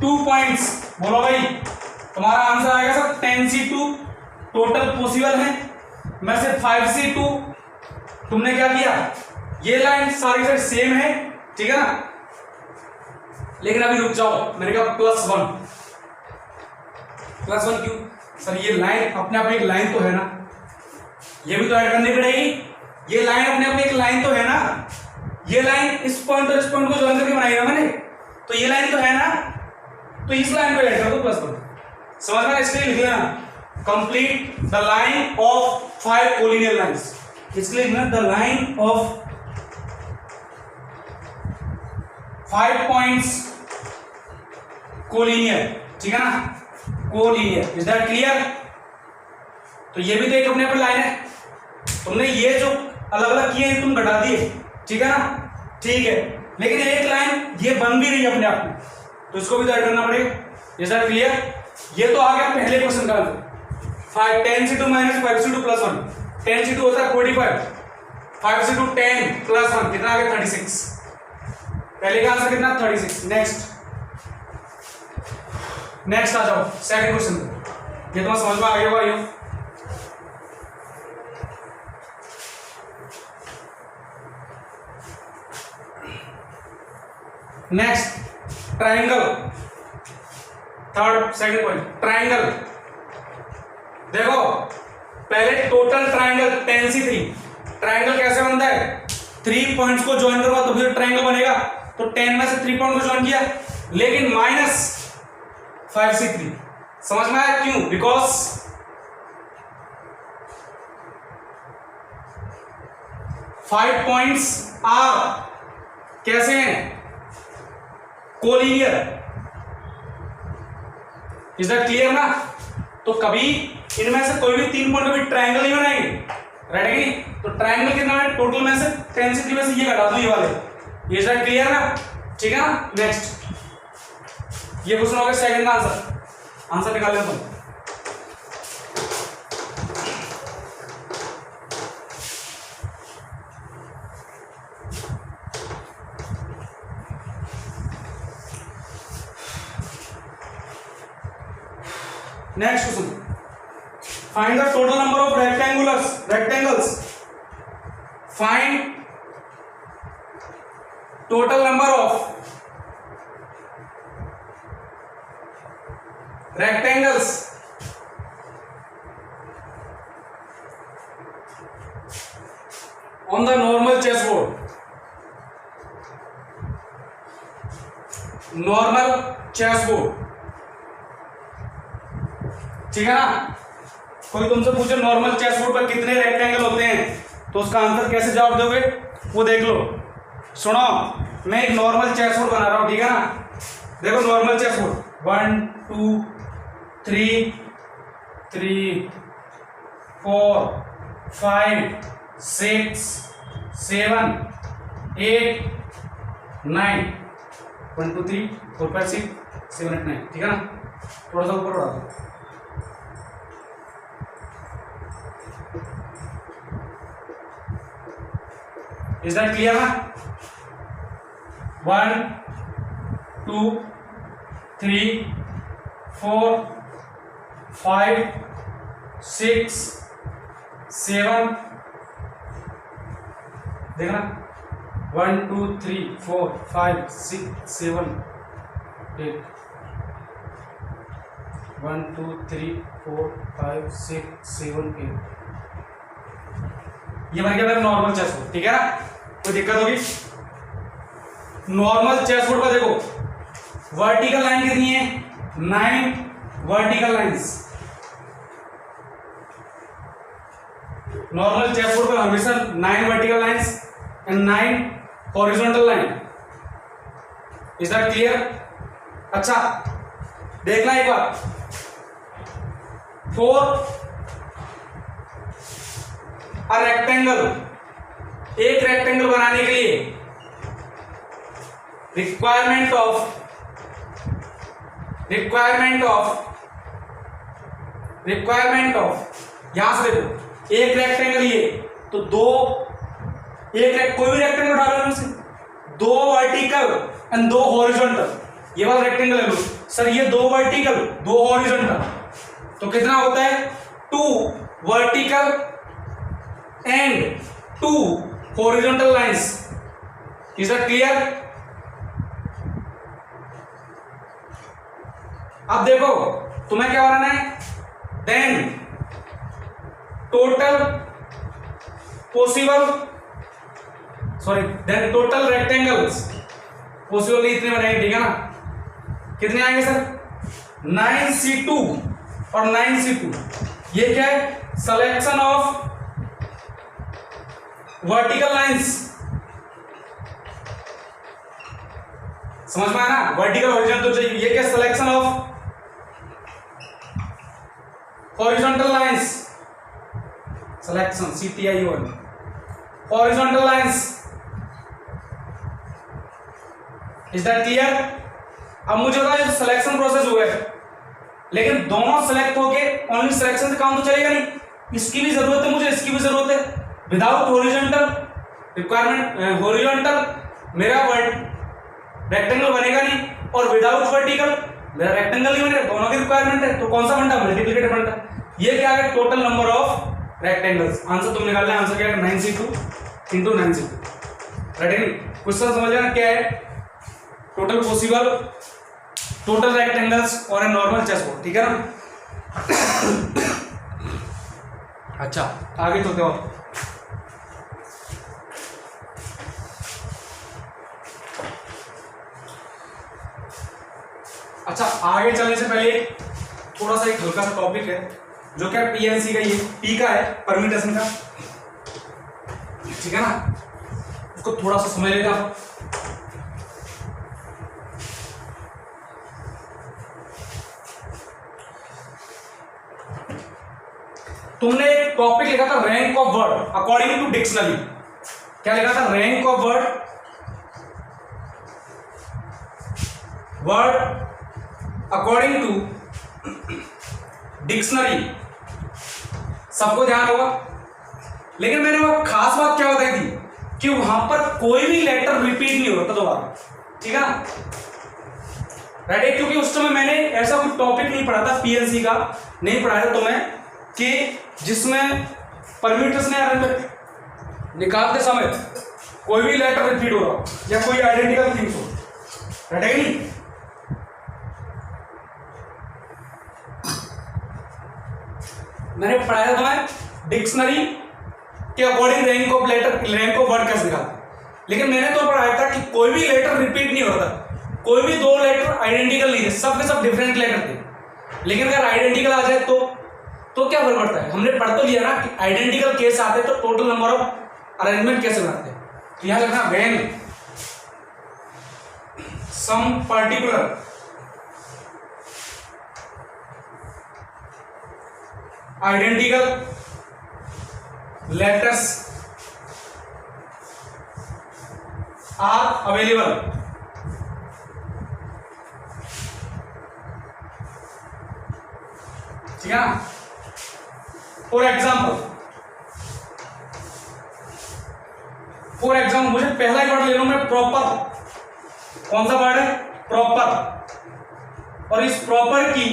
Speaker 1: 2 points, बोलो भाई तुम्हारा आंसर आएगा सर 10c2 टोटल पॉसिबल है, में से 5c2 तुमने क्या किया, ये लाइन सारी सारी सेम है, ठीक है ना। लेकिन अभी रुक जाओ, मैंने कहा +1 क्यों सर, ये लाइन अपने आप एक लाइन तो है ना, ये भी तो ऐड करनी पड़ेगी। ये लाइन अपने आप एक लाइन तो है ना, ये लाइन इस पॉइंट और इस पॉइंट को ज्वाइन करके बनाई है मैंने, तो ये लाइन तो है ना, तो इस लाइन को ऐड कर दो +1, समझ में। इसलिए लिख लेना complete the line of 5 collinear lines, इसलिए लिखना the line of 5 points collinear, ठीक है ना, कोलिनियर, इज दैट क्लियर। तो ये भी तो एक अपने आप लाइन है, तुमने ये जो अलग अलग किए तुम घटा दिए, ठीक है ना, ठीक है। लेकिन एक लाइन ये बन भी रही है अपने आप में, तो इसको भी तो ऐड करना पड़ेगा, इज दैट क्लियर। ये तो आ गया पहले क्वेश्चन का आंसर, 10c2 - 5c2 +1, 10c2 होता है 45, 5c2 10 +1 कितना आ गया 36, पहले का आंसर कितना 36। नेक्स्ट आ जाओ सेकंड क्वेश्चन, ये तुम्हें समझ में आ गया होगा। ये next triangle, second point triangle. देखो पहले टोटल ट्राइंगल 10c3, ट्राइंगल कैसे बनता है, 3 पॉइंट्स को ज्वाइन करवा तो फिर ट्राइंगल बनेगा। तो 10 में से 3 पॉइंट को ज्वाइन किया, लेकिन -5c3, समझ में आया क्यों, बिकॉज 5 पॉइंट्स आर कैसे हैं, कोलिनियर, इज दैट क्लियर ना। तो कभी इनमें से कोई भी 3 पॉइंट कभी ट्राइंगल नहीं बनाएंगे, राइट है कि नहीं। तो ट्राइंगल कितना है टोटल में से 10c3 में से ये घटा दो ये वाले, ये इज दैट क्लियर ना, ठीक है ना। नेक्स्ट ये क्वेश्चन हो गया सेकंड का आंसर निकाल लेते हैं। Next question, find the total number of rectangles, find total number of rectangles on the normal chessboard. Normal chessboard, ठीक है ना। कोई तुमसे पूछे नॉर्मल चेसबोर्ड पर कितने रेक्टेंगल होते हैं तो उसका आंसर कैसे जवाब दोगे वो देख लो। सुनो, मैं एक नॉर्मल चेसबोर्ड बना रहा हूं, ठीक है ना। देखो नॉर्मल चेसबोर्ड 1 2 3 3 4 5 6 7 8 9 1 2 3 4 5 6 7 8 9, ठीक है ना। थोड़ा सा ऊपर उड़ा दो। इज दैट क्लियर ना? 1 2 3 4 5 6 7, देखना 1 2 3 4 5 6 7 8 1 2 3 4 5 6 7 8, ये बन गया मेरा नॉर्मल चेसबोर्ड, ठीक है ना। कोई दिक्कत होगी? नॉर्मल चेसबोर्ड का देखो वर्टिकल लाइन कितनी है? 9 वर्टिकल लाइंस। नॉर्मल चेसबोर्ड पर हमेशा 9 vertical lines and 9 horizontal line. Is that clear? अच्छा देखना एक बार, 4 रेक्टेंगल, एक रेक्टेंगल बनाने के लिए रिक्वायरमेंट ऑफ यहां से देखो, एक रेक्टेंगल ये तो दो, कोई भी रेक्टेंगल उठा लो इनमें से, 2 वर्टिकल एंड 2 हॉरिजॉन्टल। ये वाला रेक्टेंगल है लो सर, ये 2 वर्टिकल 2 हॉरिजॉन्टल, तो कितना होता है? 2 vertical and 2 horizontal lines. Is that clear? अब देखो तुम्हें क्या बनाना है? देन टोटल रेक्टेंगल्स पॉसिबल इतने बनाएंगे, ठीक है ना। कितने आएंगे सर? 9c2 और 9c2। ये क्या है? Selection of vertical lines. समझ में आया ना? वर्टिकल हॉरिजॉन्टल चाहिए, ये क्या? Selection of horizontal lines, selection CTION horizontal lines. Is that clear? अब मुझे बताओ ये सिलेक्शन प्रोसेस हुआ है, लेकिन दोनों सिलेक्ट होके ओनली सिलेक्शन से काम तो चलेगा नहीं, इसकी भी जरूरत है मुझे, इसकी भी जरूरत है। विदाउट हॉरिजॉन्टल रिक्वायरमेंट, हॉरिजॉन्टल मेरा रेक्टेंगल बनेगा नहीं, और विदाउट वर्टिकल मेरा रेक्टेंगल नहीं बनेगा, दोनों की रिक्वायरमेंट है। तो कौन सा बनता? मल्टीप्लिकेटिव बनता। ये क्या है? Total number of rectangles. Answer तुम निकालना है, आंसर क्या है? 9c2 into 9c2। Ready? Question समझ लेना क्या है? टोटल पॉसिबल टोटल रेक्टेंगल्स और ए नॉर्मल चेसबोर्ड, ठीक है ना। अच्छा आगे चलते हो। अच्छा आगे चलने से पहले थोड़ा सा एक हल्का सा टॉपिक है जो क्या PNC का, ये P का है, परम्यूटेशन का, ठीक है ना। उसको थोड़ा सा समझ लेगा। तुमने एक टॉपिक लिखा था rank of word according to dictionary. क्या लिखा था? Rank of word according to dictionary. सबको ध्यान होगा, लेकिन मैंने वह खास बात क्या बताई थी कि वहां पर कोई भी लेटर रिपीट नहीं होता दोबारा, ठीक है ना। राइट? क्योंकि उस समय मैंने ऐसा कुछ टॉपिक नहीं पढ़ा था पीएलसी का, नहीं पढ़ाया था तुम्हें, कि जिसमें परम्यूटेशन या अरेंजमेंट निकालते समय कोई भी लेटर रिपीट हो रहा हो या कोई आइडेंटिकल थिंग्स हो, रटेगा नहीं। मैंने पढ़ाया तुम्हें डिक्शनरी के according rank of letter, rank of word कैसे निकालते, लेकिन मैंने तो पढ़ाया था कि कोई भी लेटर रिपीट नहीं होता, कोई भी दो लेटर आइडेंटिकल नहीं थे, सब के सब डिफरेंट लेटर थे। लेकिन अगर आइडेंटिकल आ जाए तो क्या फर्क पड़ता है? हमने पढ़ तो लिया ना कि आइडेंटिकल केस आते तो टोटल नंबर ऑफ अरेंजमेंट कैसे बनाते हैं। तो यहां लिखना when some particular identical letters are available, ठीक है ना। फॉर एग्जाम्पल मुझे पहला ही वर्ड ले लूं मैं, प्रॉपर। कौन सा वर्ड है? प्रॉपर। और इस प्रॉपर की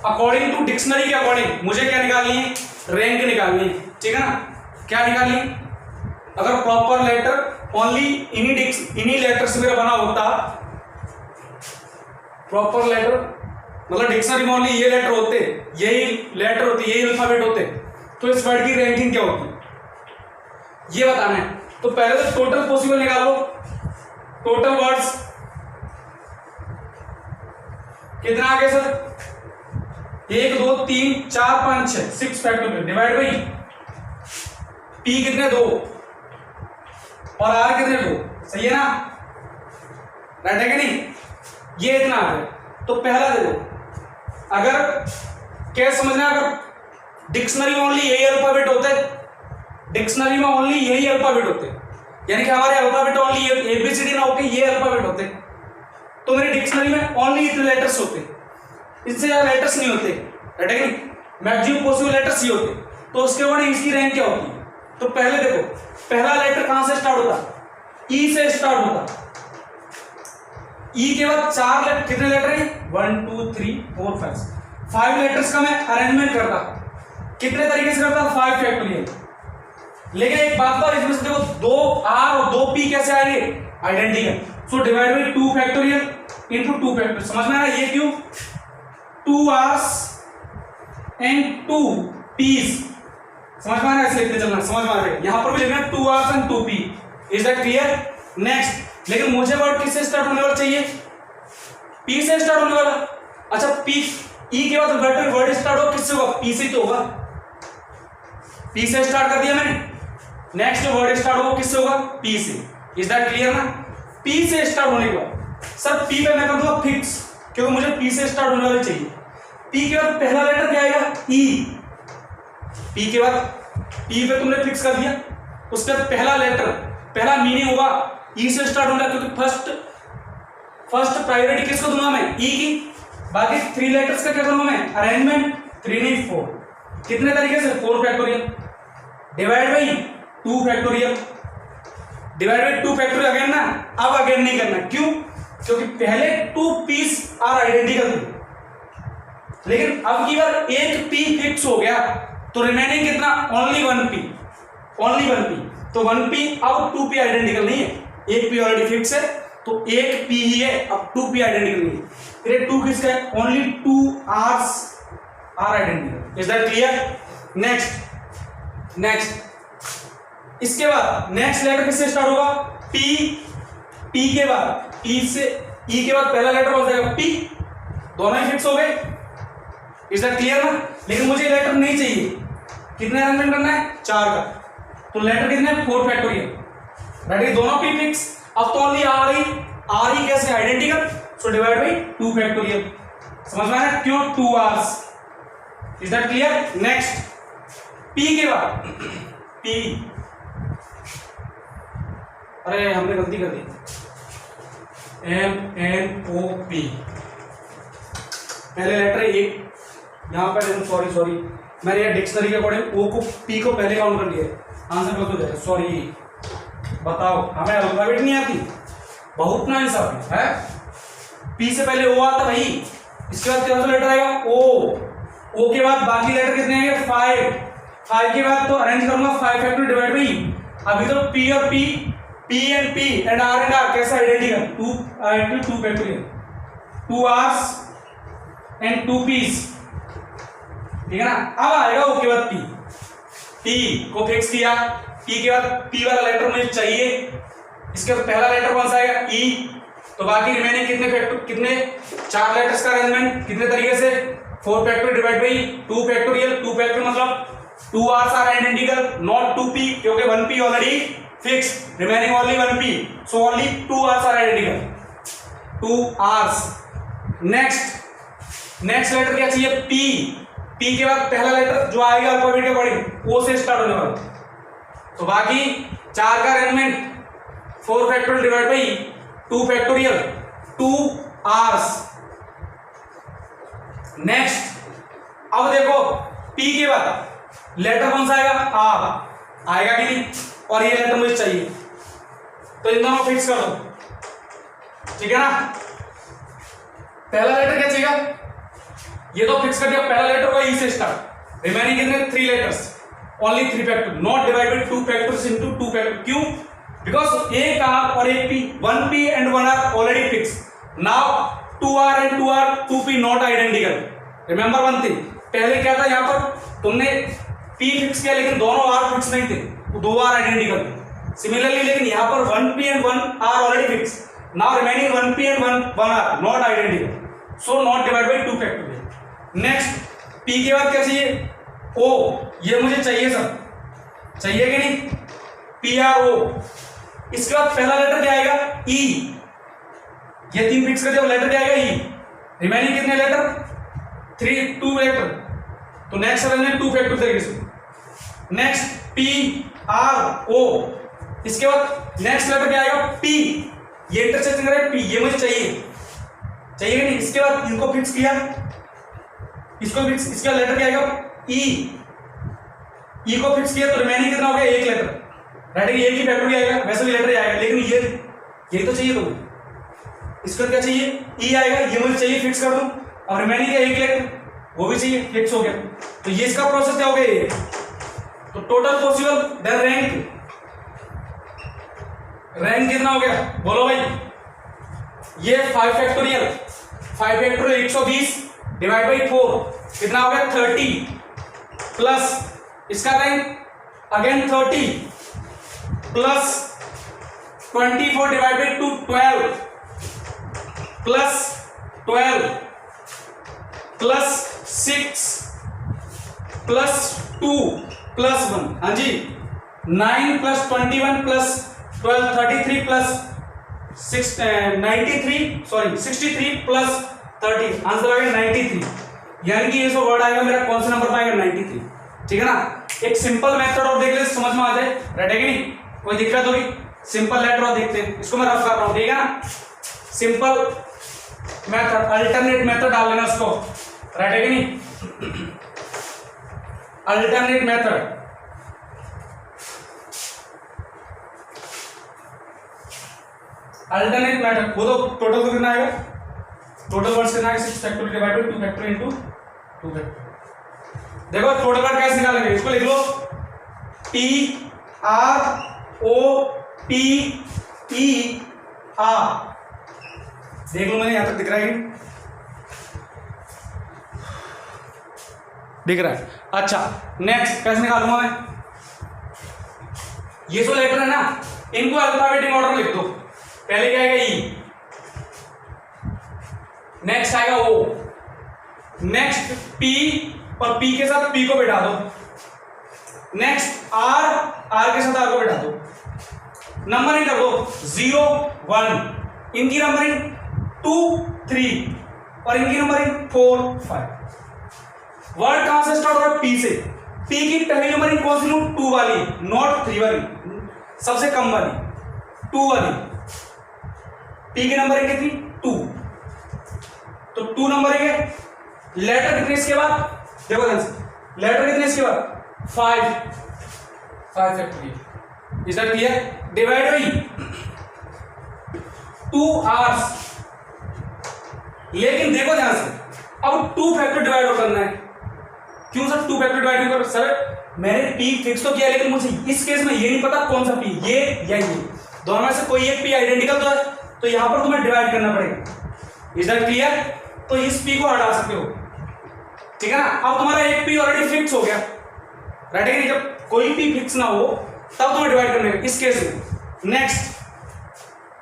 Speaker 1: अकॉर्डिंग टू डिक्शनरी के अकॉर्डिंग मुझे क्या निकालनी है? रैंक निकालनी है, ठीक है ना। क्या निकालनी है? अगर प्रॉपर लेटर ओनली इन्हीं लेटर से मेरा बना होता, प्रॉपर लेटर मतलब डिक्शनरी में ओनली ये लेटर होते, यही लेटर होते, यही अल्फाबेट होते, तो इस वर्ड की रैंकिंग क्या होती, ये बताना है। तो पहले तो टोटल पॉसिबल निकालो, टोटल वर्ड्स कितना आ गया sir? 1 2 3 4 5 6 6 factorial divide by P कितने 2 और आर कितने 2, सही है ना, राइट है कि नहीं। ये इतना आ गया। तो पहला देखो, अगर क्या समझना, अगर डिक्शनरी में ओनली यही अल्फाबेट होते, डिक्शनरी में ओनली यही अल्फाबेट होते, यानी कि हमारे अल्फाबेट ओनली एबीसीडी ना होके ये अल्फाबेट होते, तो मेरी डिक्शनरी में ओनली इतने लेटर्स होते, इससे ज्यादा लेटर्स नहीं होते, राइट है कि नहीं। मैक्सिमम पॉसिबल लेटर्स ही होते, तो उसके बाद इसकी रैंक क्या होती है? तो पहले देखो, पहला लेटर कहां से स्टार्ट होता? ई से स्टार्ट होता। ई के बाद 4 लेटर, कितने लेटर है? 1 2 3 4 5 लेटर्स का मैं अरेंजमेंट करता। कितने तरीके से करता? 5 फैक्टोरियल। लेकिन एक बात तो इसमें से देखो, 2 आर और 2 पी कैसे आएंगे? Identical. So divide by 2 factorial into 2 factorial. समझ में आ रहा है ये क्यों? 2 आर्स एंड 2 पीस, समझ में आ रहा है? ऐसे लिखते चलना, समझ में आ रहा है। यहां पर भी लिखना 2 R's and 2 P. Is that clear? Next, लेकिन मुझे वर्ड किससे स्टार्ट होने वाला चाहिए? पी से स्टार्ट होने वाला। अच्छा, पी ई के बाद वर्ड स्टार्ट हो किससे होगा? पी से तो होगा। पी से स्टार्ट कर दिया मैंने, नेक्स्ट वर्ड स्टार्ट होगा किससे होगा? पी से। इज दैट क्लियर ना? पी से स्टार्ट होने के बाद सर पी पे मैं कर दूंगा फिक्स, क्योंकि मुझे पी से स्टार्ट होने वाले चाहिए। पी के बाद पहला लेटर क्या आएगा? ई। पी के बाद पी पे तुमने फिक्स कर दिया, उसके बाद पहला लेटर, पहला मीनिंग होगा ई से स्टार्ट होना, क्योंकि फर्स्ट प्रायोरिटी किसको दूंगा मैं? ई की। बाकी 3 लेटर्स का क्या करूंगा मैं? अरेंजमेंट। 3 नहीं 4। कितने तरीके से? 4 factorial divide by 2 factorial, divide by 2 factorial again ना। अब अगेन नहीं करना, क्यों? क्योंकि पहले 2 पीस आर आइडेंटिकल थे, लेकिन अब की बार एक पी फिक्स हो गया, तो रिमेनिंग कितना? Only 1 P, only 1 P. तो 1 पी, अब 2 पी आइडेंटिकल नहीं है, एक पी ऑलरेडी फिक्स है, तो एक पी ही है, अब 2 पी आइडेंटिकल नहीं है। फिर 2 किसका है? Only 2 R's are identical. Is that clear? Next इसके बाद नेक्स्ट लेटर किससे स्टार्ट होगा? पी। पी के बाद ई से, ई के बाद पहला लेटर हो जाएगा पी, दोनों ही फिक्स हो गए। इज दैट क्लियर ना? लेकिन मुझे लेटर नहीं चाहिए, कितने अरेंजमेंट करना है? 4 का। तो लेटर कितने? 4 फैक्टोरियल, राइट? दोनों पी फिक्स। अब तो ओनली आर ही कैसे? Identical. So divide by 2 factorial. समझ में आ रहा है? क्यों? 2 R's. Is that clear? Next P के बाद पी, अरे हमने गलती कर दी, MNOP, पहले लेटर एक यहां पर, सॉरी मैंने ये डिक्शनरी के अकॉर्डिंग ओ को पी को पहले काउंट कर लिया, आंसर गलत हो जाएगा, सॉरी। बताओ, हमें अल्फाबेट नहीं आती, बहुत ना इंसाफ है। पी से पहले ओ आता भाई, इसके बाद कौन सा लेटर आएगा ओ, ओ के बाद बाकी लेटर कितने आएंगे 5, 5 के बाद तो अरेंज करूंगा 5 फैक्टर डिवाइड बाई, अभी तो p और p एंड r कैसा identical 2 factorial 2 r's and 2 p's, ठीक है ना। अब आएगा ओ के बाद p को फिक्स किया, p के बाद p वाला लेटर मुझे चाहिए, इसके बाद पहला लेटर कौन सा आएगा e, तो बाकी रिमेनिंग कितने 4 लेटर्स का अरेंजमेंट कितने तरीके से 4 factor divide by 2 factorial, 2 factor मतलब 2 r's are identical not 2p क्योंकि 1p already fix, remaining only 1p, so only 2 r's are identical 2 r's। Next letter क्या चाहिए p के बाद पहला लेटर जो आएगा अल्फाबेट के अकॉर्डिंग o से स्टार्ट होने वाला, तो बाकी 4 का arrangement 4 factorial divide by 2 factorial 2 r's। Next अब देखो p के बाद लेटर कौन सा आएगा r आएगा कि नहीं, और ये लेटर मुझे चाहिए, तो इन दोनों फिक्स कर दो, ठीक है ना। पहला लेटर क्या चाहिए, ये तो फिक्स कर दिया, पहला लेटर होगा ई से स्टार्ट, रिमेनिंग कितने 3 letters only 3 factor not divide by 2 factors into 2 factor, क्यों, बिकॉज एक r और एक p 1p and 1r already fix, now 2r and 2r 2p not identical. Remember one thing, पहले क्या था यहाँ पर तुमने p फिक्स किया लेकिन दोनों r फिक्स नहीं थे, दो r आइडेंटिकल थे। सिमिलरली लेकिन यहाँ पर 1p and 1r already fix, now remaining 1p and 1r not identical, so not divide by 2 factorial. Next p के बाद क्या चाहिए o, ये मुझे चाहिए सब, चाहिए कि नहीं PRO। इसके बाद पहला लेटर क्या आएगा E, ये 3 फिक्स कर दिया, लेटर क्या आएगा E, रिमेनिंग कितने लेटर 2 लेटर, तो नेक्स्ट अरेंजमेंट 2 फैक्टर तरीके से। नेक्स्ट PRO, इसके बाद नेक्स्ट लेटर क्या आएगा P, ये इंटरसेक्शन करें P, ये मुझे चाहिए कि नहीं। इसके बाद इनको फिक्स किया, इसको फिक्स, इसका लेटर क्या आएगा E को फिक्स किया, तो रिमेनिंग कितना हो गया 1 लेटर, राइट, एक ही फैक्टर आएगा, वैसे भी लेटर आएगा, लेकिन ये तो चाहिए तुम्हें, इसका क्या चाहिए E आएगा, ये मुझे चाहिए फिक्स कर दूं, और रिमेनिंग का 1 लेटर वो भी चाहिए, फिक्स हो गया, तो ये इसका प्रोसेस क्या हो गया ये, तो टोटल पॉसिबल देन रैंक कितना हो गया बोलो भाई, ये 5 फैक्टोरियल 120 डिवाइड बाई 4 कितना हो गया 30, प्लस इसका rank again 30 plus 24 divide by 2 12 plus 12 plus 6 plus 2 plus 1, हाँ जी 9 plus 21 plus 12 33 plus 63 plus 30, answer आएगा 93, यानी कि ये जो वर्ड आएगा मेरा कौन सा नंबर पाएगा 93, ठीक है ना। एक सिंपल मेथड और देख ले समझ में आ जाए, राइट है कि नहीं, कोई दिक्कत होगी, सिंपल लेटर और देखते हैं, इसको मैं रफ कर रहा हूं, ठीक है ना। सिंपल मेथड अल्टरनेट मेथड डाल लेना उसको, राइट है कि नहीं, अल्टरनेट मेथड वो तो टोटल कितना आएगा, टोटल वर्ड्स कितना आएगा 6 factorial divide bye 2 factorial into 2 factorial. देखो टोटल वर्ड कैसे निकालेंगे, इसको लिख लो TROPER, देख लो मैंने यहां तक दिख रहा है, दिख रहा है, अच्छा। नेक्स्ट कैसे निकालूंगा मैं, ये जो लेटर है ना इनको अल्फाबेटिक ऑर्डर में लिख दो, पहले क्या आएगा ई, नेक्स्ट आएगा ओ, नेक्स्ट पी और पी के साथ पी को बिठा दो, नेक्स्ट आर, आर के साथ आर को बिठा दो, नंबरिंग कर दो 0 1, इनकी नंबरिंग 2 3 और इनकी नंबरिंग 4 5। वर्ड कहां से स्टार्ट हो रहा है पी से, पी की पहली नंबरिंग कौन सी लूं 2 वाली, नॉट 3 वाली, सबसे कम वाली 2 वाली, पी की नंबरिंग कितनी 2, तो 2 नंबरिंग है। लेटर कितने इसके बाद, देखो लेटर कितने इसके बाद 5 factorial, is that clear, divide by 2 hours. लेकिन देखो ध्यान से अब 2 फैक्टर डिवाइड करना है। क्यों सर 2 फैक्टर डिवाइड कर? सर मैंने p फिक्स तो किया, लेकिन मुझे इस केस में ये नहीं पता कौन सा p, ये या ये, दोनों में से कोई एक p आइडेंटिकल तो है, तो यहां पर तुम्हें डिवाइड करना पड़ेगा। Is that clear? तो इस p को हटा सकते हो, ठीक है ना। अब तुम्हारा एक p ऑलरेडी फिक्स हो गया, राइट है कि नहीं? जब कोई p फिक्स ना हो तब तुम्हें डिवाइड करने इस केस में। नेक्स्ट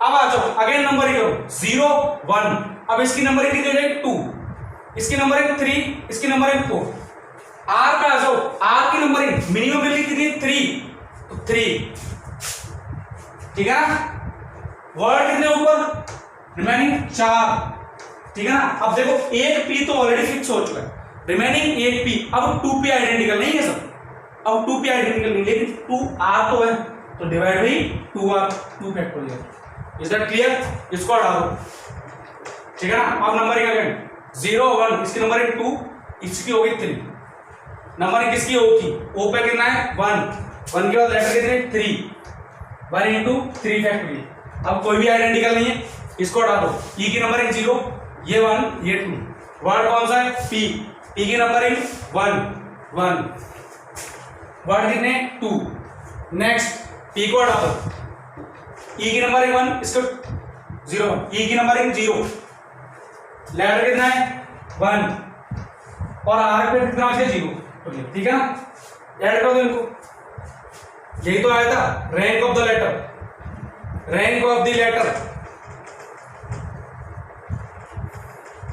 Speaker 1: अब आ जाओ, अगेन नंबरिंग करो 0 1। अब इसकी नंबरिंग कितनी हो जाएगी 2, इसकी नंबरिंग 3, इसकी नंबरिंग 4। आर पे आ जाओ, आर की नंबरिंग मिनिमम वैल्यू कितनी 3, तो 3, ठीक है ना। वर्ड कितने ऊपर, रिमेनिंग 4, ठीक है ना। अब देखो एक p तो ऑलरेडी फिक्स हो चुका है, रिमेनिंग एक p। अब 2p आइडेंटिकल नहीं है सर, अब 2p आइडेंटिकल नहीं, लेकिन 2r तो है, तो divide by 2r, 2 factorial. Is that clear? इसको हटा दो, ठीक है ना। अब नंबरिंग अगेन 0 1, इसकी नंबरिंग 2, इसकी होगी 3। नंबरिंग किसकी होगी? ओ पे कितना है 1, 1 के बाद लेटर कितने 3, 1 into 3 फैक्टोरियल। अब कोई भी आइडेंटिकल नहीं है, इसको हटा दो। e की नंबरिंग 0, ये 1 ये 2। वर्ड कौन सा है p, p की नंबरिंग 1 1, वर्ड कितने 2। नेक्स्ट p को हटा दो, e की नंबरिंग 1, इसको 0 e की नंबरिंग 0, लेटर कितना है 1 और r पे कितना है 0, ठीक है ना। ऐड कर दो इनको, यही तो आया था rank of the letter, rank of the letter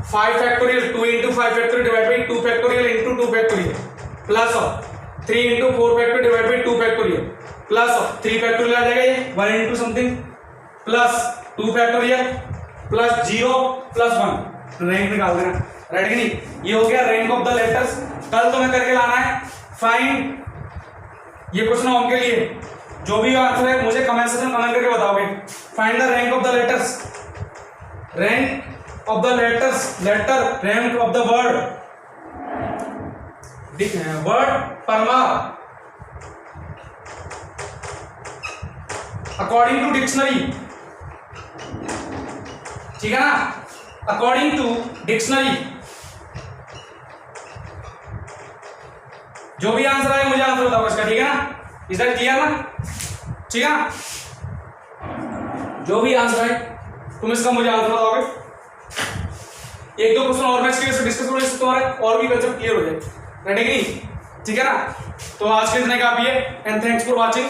Speaker 1: 5 factorial 2 into 5 factorial divide by 2 factorial into 2 factorial plus of 3 into 4 factorial divide by 2 factorial plus of 3 factorial आ जाएगा ये 1 into something plus 2 factorial plus 0 plus 1, rank निकाल देना, right कि नहीं। ये हो गया रैंक ऑफ द लेटर्स। कल तुम्हें करके लाना है फाइंड, ये क्वेश्चन होम के लिए जो भी आंसर है मुझे कमेंट सेक्शन में कमेंट करके बताओगे। Find the rank of the letters, rank of the letters, letter rank of the word, word परमा अकॉर्डिंग टू डिक्शनरी, ठीक है ना, अकॉर्डिंग टू डिक्शनरी। जो भी आंसर आए मुझे आंसर बताओ इसका, ठीक है ना। इज दैट क्लियर ना, ठीक है ना। जो भी आंसर आए तुम इसका मुझे आंसर बताओगे। एक दो क्वेश्चन और मैं इसके डिस्कस करूँ, इससे तुम्हारा और भी कंसेप्ट क्लियर हो जाए, राइट है कि नहीं, ठीक है ना। तो आज के इतने काफी है एंड थैंक्स फॉर वाचिंग।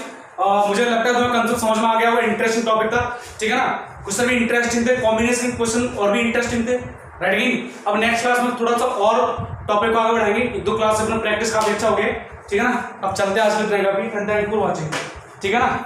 Speaker 1: मुझे लगता है तुम्हें कंसेप्ट समझ में आ गया, वो इंटरेस्टिंग टॉपिक था, ठीक है ना। क्वेश्चन भी इंटरेस्टिंग थे, कॉम्बिनेशन क्वेश्चन और भी इंटरेस्टिंग थे, राइट है कि। अब नेक्स्ट क्लास में थोड़ा सा और टॉपिक को आगे बढ़ाएंगे, एक दो क्लास से अपना प्रैक्टिस काफी अच्छा हो गया, ठीक है ना। अब चलते हैं आज के इतने काफी, थैंक्स फॉर वाचिंग, ठीक है ना।